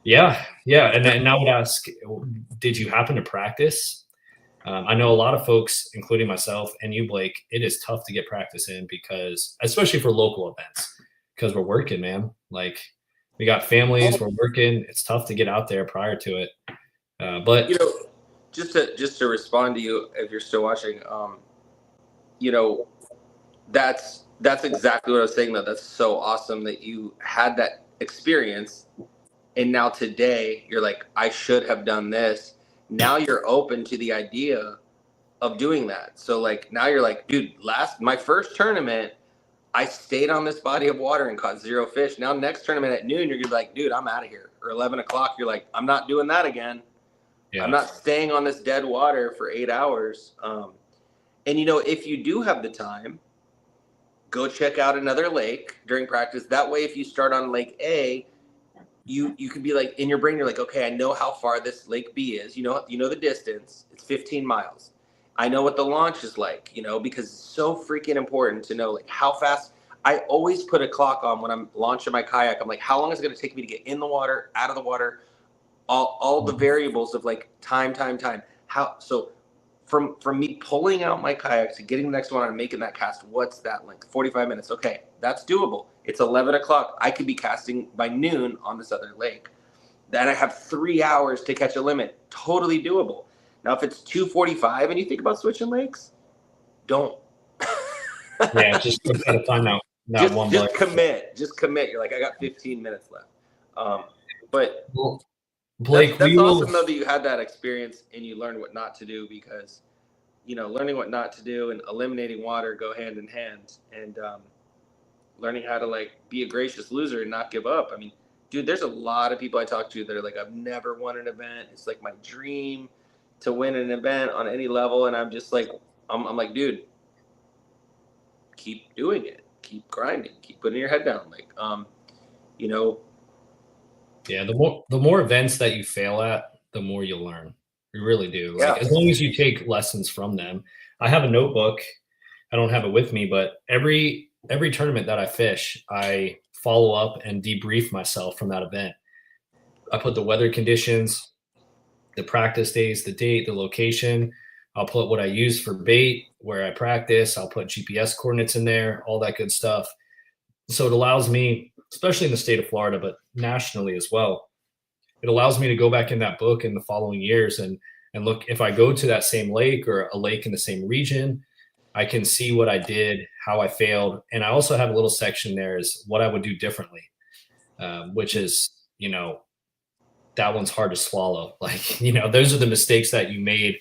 B: Yeah. And I would ask, did you happen to practice? I know a lot of folks, including myself and you, Blake, it is tough to get practice in because, especially for local events, because we're working, man. Like we got families, we're working. It's tough to get out there prior to it. But
C: you know, just to respond to you, if you're still watching, you know, that's exactly what I was saying. Though that's so awesome that you had that experience, and now today you're like, I should have done this. Now you're open to the idea of doing that. So like now you're like, dude, my first tournament, I stayed on this body of water and caught 0 fish. Now next tournament at noon, you're gonna be like, dude, I'm out of here. Or 11 o'clock, you're like, I'm not doing that again. Yeah. I'm not staying on this dead water for 8 hours. And you know, if you do have the time, go check out another lake during practice. That way, if you start on Lake A, you can be like, in your brain, you're like, okay, I know how far this Lake B is. You know the distance. It's 15 miles. I know what the launch is like, you know, because it's so freaking important to know like how fast. I always put a clock on when I'm launching my kayak. I'm like, how long is it going to take me to get in the water, out of the water, all the variables of like time. So from me pulling out my kayak to getting the next one and making that cast, what's that length? 45 minutes. Okay, that's doable. It's 11 o'clock. I could be casting by noon on this other lake. Then I have 3 hours to catch a limit. Totally doable. Now, if it's 2:45 and you think about switching lakes, don't.
B: Yeah, just gotta find out.
C: Just commit. Just commit. You're like, I got 15 minutes left. But
B: well, Blake,
C: that's awesome though that you had that experience and you learned what not to do, because you know, learning what not to do and eliminating water go hand in hand, and learning how to like be a gracious loser and not give up. I mean, dude, there's a lot of people I talk to that are like, I've never won an event. It's like my dream to win an event on any level. And I'm just like, I'm like, dude, keep doing it, keep grinding, keep putting your head down. Like, you know.
B: Yeah, the more events that you fail at, the more you learn. You really do. Like, as long as you take lessons from them. I have a notebook. I don't have it with me, but every tournament that I fish, I follow up and debrief myself from that event. I put the weather conditions, the practice days, the date, the location. I'll put what I use for bait, where I practice. I'll put GPS coordinates in there, all that good stuff. So it allows me, especially in the state of Florida, but nationally as well, it allows me to go back in that book in the following years and look, if I go to that same lake or a lake in the same region, I can see what I did, how I failed. And I also have a little section there is what I would do differently, which is, you know, that one's hard to swallow. Like, you know, those are the mistakes that you made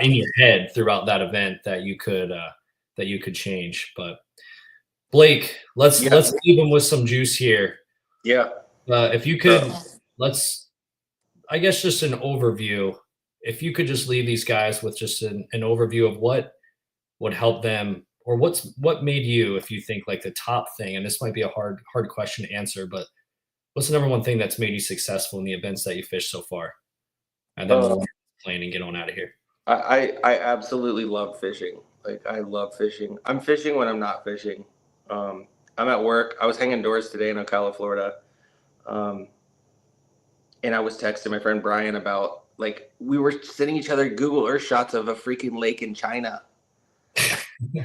B: in your head throughout that event that you could change. But Blake, let's leave him with some juice here.
C: Yeah.
B: If you could, I guess just an overview. If you could just leave these guys with just an overview of what would help them, or what made you, if you think like the top thing, and this might be a hard question to answer, but what's the number one thing that's made you successful in the events that you fished so far? And then we'll plan and get on out of here.
C: I absolutely love fishing. Like, I love fishing. I'm fishing when I'm not fishing. I'm at work. I was hanging doors today in Ocala, Florida. And I was texting my friend Brian about, like, we were sending each other Google Earth shots of a freaking lake in China.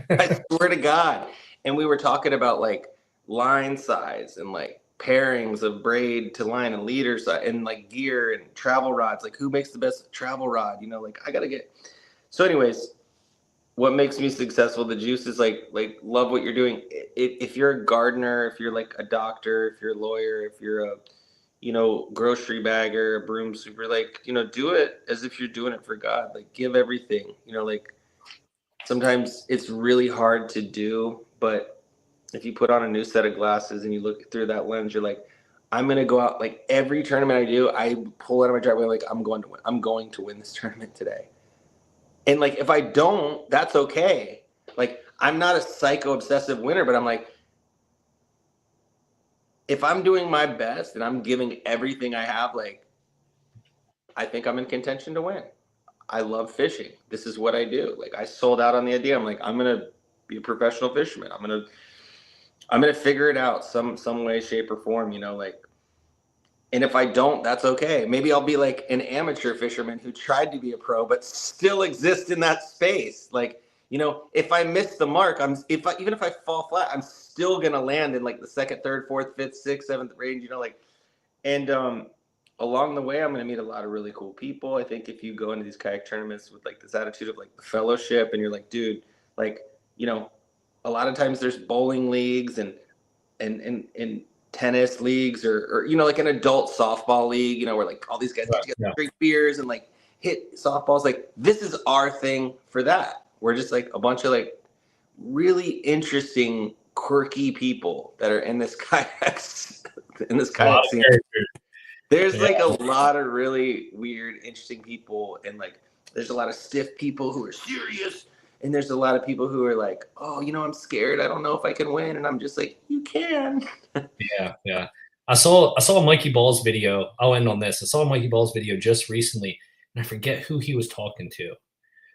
C: I swear to God. And we were talking about, like, line size and, like, pairings of braid to line and leader size and, like, gear and travel rods. Like, who makes the best travel rod? You know, like, I got to get. So anyways, what makes me successful, the juice is, like love what you're doing. If you're a gardener, if you're, like, a doctor, if you're a lawyer, if you're a, you know, grocery bagger, a broom sweeper, like, you know, do it as if you're doing it for God. Like, give everything, you know, like, sometimes it's really hard to do, but if you put on a new set of glasses and you look through that lens, you're like, I'm going to go out, like, every tournament I do, I pull out of my driveway, like, I'm going to win this tournament today. And, like, if I don't, that's okay. Like, I'm not a psycho obsessive winner, but I'm like, if I'm doing my best and I'm giving everything I have, like, I think I'm in contention to win. I love fishing. This is what I do. Like, I sold out on the idea. I'm like, I'm going to be a professional fisherman. I'm going to figure it out some way, shape, or form, you know, like, and if I don't, that's okay. Maybe I'll be like an amateur fisherman who tried to be a pro, but still exists in that space. Like, you know, if I miss the mark, even if I fall flat, I'm still going to land in, like, the second, third, fourth, fifth, sixth, seventh range, you know, like, and, along the way, I'm going to meet a lot of really cool people. I think if you go into these kayak tournaments with, like, this attitude of, like, the fellowship, and you're like, dude, like, you know, a lot of times there's bowling leagues and tennis leagues, or you know, like an adult softball league, you know, where, like, all these guys get together, drink beers and, like, hit softballs. Like, this is our thing for that. We're just, like, a bunch of, like, really interesting, quirky people that are in this kayak scene. There's like a lot of really weird, interesting people, and, like, there's a lot of stiff people who are serious, and there's a lot of people who are like, oh, you know, I'm scared. I don't know if I can win. And I'm just like, you can.
B: Yeah. I saw a Mikey Balls video. I'll end on this. I saw a Mikey Balls video just recently, and I forget who he was talking to,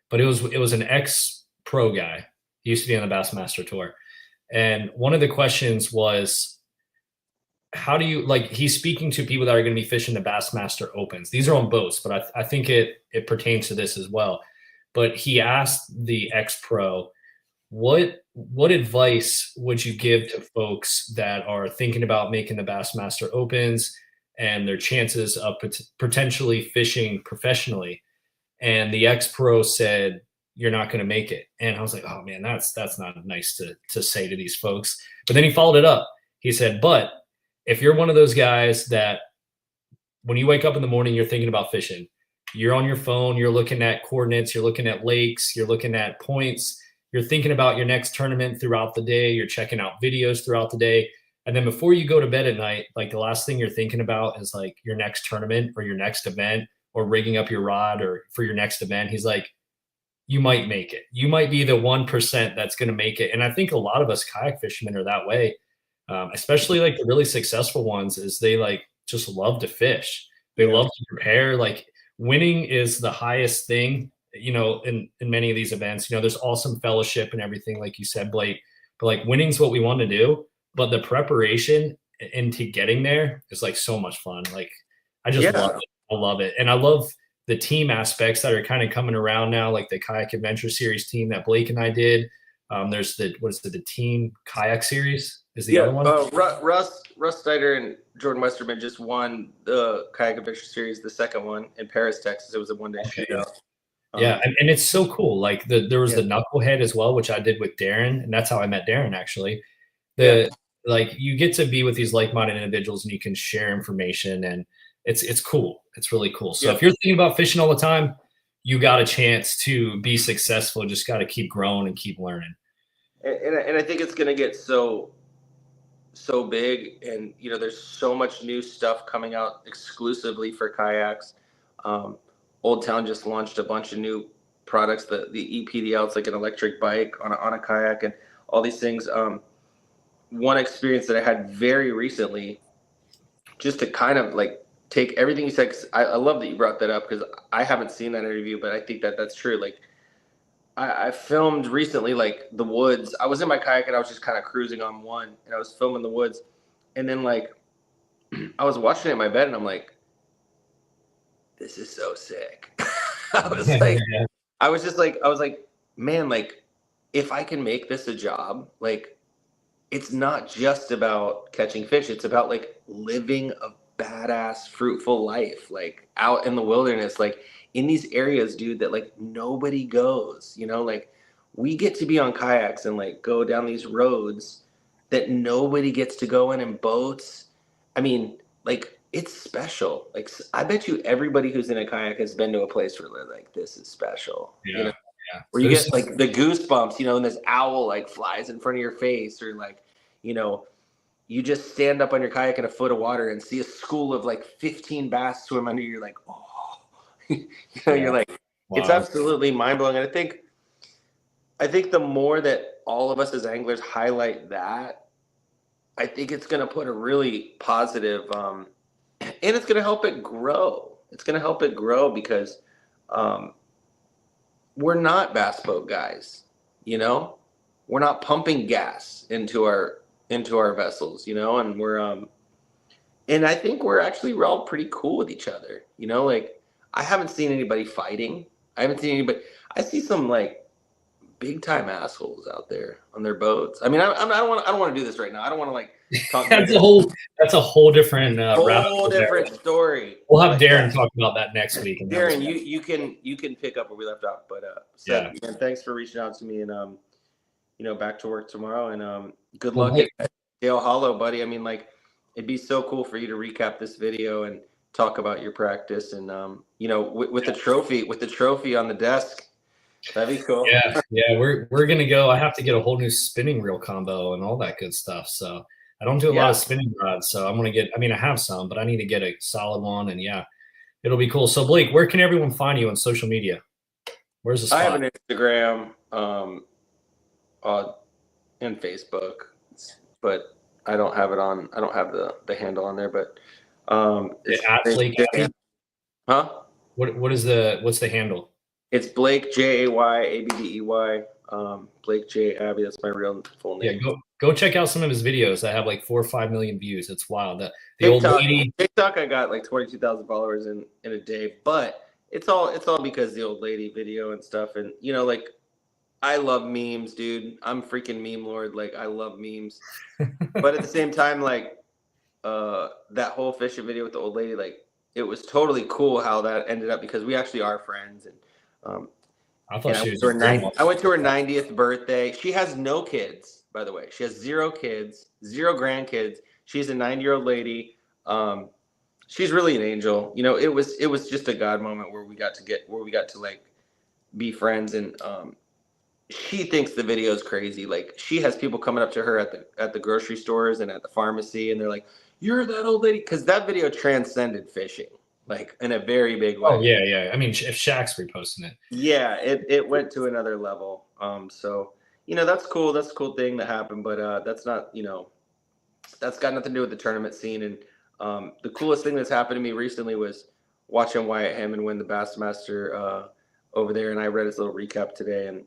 B: but it was an ex-pro guy. He used to be on the Bassmaster Tour. And one of the questions was, how do you, like, he's speaking to people that are going to be fishing the Bassmaster Opens. These are on boats, but I think it pertains to this as well. But he asked the ex-pro, what advice would you give to folks that are thinking about making the Bassmaster Opens and their chances of potentially fishing professionally? And the ex-pro said, you're not going to make it. And I was like, oh man, that's not nice to say to these folks. But then he followed it up. He said, but if you're one of those guys that when you wake up in the morning, you're thinking about fishing, you're on your phone, you're looking at coordinates, you're looking at lakes, you're looking at points, you're thinking about your next tournament throughout the day, you're checking out videos throughout the day. And then before you go to bed at night, like, the last thing you're thinking about is, like, your next tournament or your next event or rigging up your rod or for your next event. He's like, you might make it. You might be the 1% that's going to make it. And I think a lot of us kayak fishermen are that way. Especially, like, the really successful ones, is they, like, just love to fish. They love to prepare. Like, winning is the highest thing, you know, in many of these events. You know, there's awesome fellowship and everything, like you said, Blake, but, like, winning's what we want to do. But the preparation into getting there is, like, so much fun. Like, I just love it. I love it. And I love the team aspects that are kind of coming around now, like the Kayak Adventure Series team that Blake and I did. There's the team Kayak Series is the other one.
C: Russ Steiner and Jordan Westerman just won the Kayak Adventure Series, the second one in Paris, Texas. It was a one-day shootout.
B: Yeah, and it's so cool. Like, there was the knucklehead as well, which I did with Darren, and that's how I met Darren, actually. Like, you get to be with these like-minded individuals, and you can share information, and it's cool. It's really cool. So if you're thinking about fishing all the time, you got a chance to be successful. Just got to keep growing and keep learning.
C: And I think it's going to get so big, and there's so much new stuff coming out exclusively for kayaks. Old Town just launched a bunch of new products, the EPDL. It's like an electric bike on a kayak, and all these things. One experience that I had very recently, just to kind of like take everything you said, 'cause I love that you brought that up, because I haven't seen that interview, but I think that that's true. Like I filmed recently, like the woods. I was in my kayak and I was just kind of cruising on one, and I was filming the woods, and then like I was watching it in my bed, and I'm like, this is so sick. I was like, I was like, man, like if I can make this a job, like it's not just about catching fish. It's about like living a badass, fruitful life, like out in the wilderness, like in these areas, dude, that like nobody goes, like we get to be on kayaks and like go down these roads that nobody gets to go in, and boats. I mean, like it's special. Like I bet you everybody who's in a kayak has been to a place where they're like, this is special.
B: Yeah.
C: Where you get like the goosebumps, and this owl like flies in front of your face, or like, you just stand up on your kayak in a foot of water and see a school of like 15 bass swim under you. You're like, oh, you're like, wow. It's absolutely mind blowing. And I think the more that all of us as anglers highlight that, I think it's going to put a really positive, and it's going to help it grow. It's going to help it grow because, we're not bass boat guys, we're not pumping gas into our vessels, and we're, and I think we're all pretty cool with each other, like I haven't seen anybody fighting. I haven't seen anybody. I see some like big time assholes out there on their boats. I mean, I don't want to do this right now. I don't want to like talk.
B: That's a whole different
C: story.
B: We'll have Darren talk about that next week.
C: Darren, you can pick up where we left off. But Seth, man, thanks for reaching out to me, and back to work tomorrow, and good luck at Dale Hollow, buddy. I mean, like it'd be so cool for you to recap this video and talk about your practice, and with the trophy on the desk. That'd be cool.
B: Yeah, we're gonna go. I have to get a whole new spinning reel combo and all that good stuff. So I don't do a lot of spinning rods. So I'm gonna get. I mean, I have some, but I need to get a solid one. And it'll be cool. So Blake, where can everyone find you on social media? Where's the spot?
C: I have an Instagram, and Facebook, but I don't have it on. I don't have the handle on there. But
B: it's at Blake Abbey?
C: Huh?
B: What's the handle?
C: It's Blake Jayabbey. Blake J Abbey. That's my real full name.
B: Yeah, go check out some of his videos that have like 4 or 5 million views. It's wild. The
C: TikTok,
B: old lady.
C: TikTok, I got like 22,000 followers in a day, but it's all because the old lady video and stuff. And like I love memes, dude. I'm freaking meme lord. Like I love memes, but at the same time, like that whole fishing video with the old lady, like it was totally cool how that ended up, because we actually are friends. And
B: I thought she was
C: I went to her 90th birthday. She has no kids, by the way. She has 0 kids, 0 grandkids. She's a 90-year-old lady. She's really an angel. It was just a God moment where we got to like be friends. And she thinks the video is crazy. Like she has people coming up to her at the grocery stores and at the pharmacy, and they're like, "You're that old lady," because that video transcended fishing. Like in a very big way.
B: Oh yeah. I mean, if Shaq's reposting it.
C: Yeah, it went to another level. So that's cool. That's a cool thing that happened, but that's not that's got nothing to do with the tournament scene. And the coolest thing that's happened to me recently was watching Wyatt Hammond win the Bassmaster over there, and I read his little recap today, and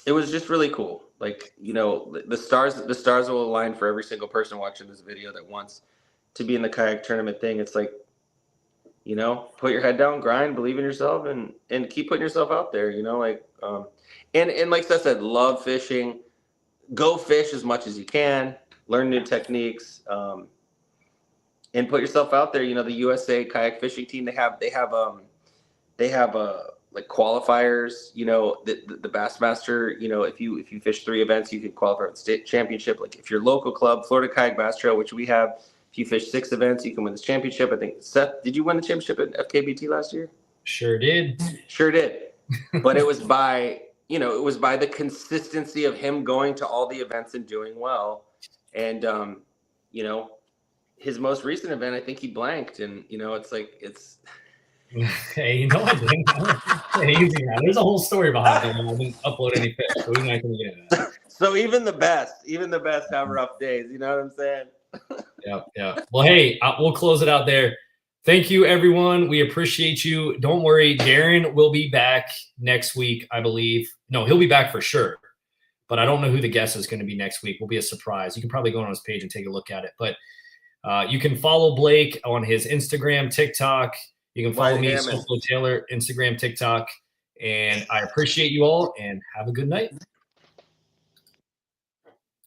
C: it was just really cool. Like the stars will align for every single person watching this video that wants to be in the kayak tournament thing. It's like, put your head down, grind, believe in yourself, and keep putting yourself out there, like, and like Seth said, love fishing, go fish as much as you can, learn new techniques, and put yourself out there. The USA kayak fishing team, they have like qualifiers, the Bassmaster, if you fish 3 events, you can qualify for the state championship. Like if your local club, Florida Kayak Bass Trail, which we have, if you fish 6 events, you can win this championship. I think, Seth, did you win the championship at FKBT last year?
B: Sure did.
C: But it was by it was by the consistency of him going to all the events and doing well. And, his most recent event, I think he blanked, and, it's.
B: Hey, what? Hey, easy now. There's a whole story behind it. I didn't upload any pics, so we're not going to get into that.
C: So even the best have rough days. You know what I'm saying?
B: Yeah. Well, hey, we'll close it out there. Thank you, everyone. We appreciate you. Don't worry. Darren will be back next week, I believe. No, he'll be back for sure. But I don't know who the guest is going to be next week. Will be a surprise. You can probably go on his page and take a look at it. But you can follow Blake on his Instagram, TikTok. You can follow me, Seth Taylor, Instagram, TikTok. And I appreciate you all, and have a good night.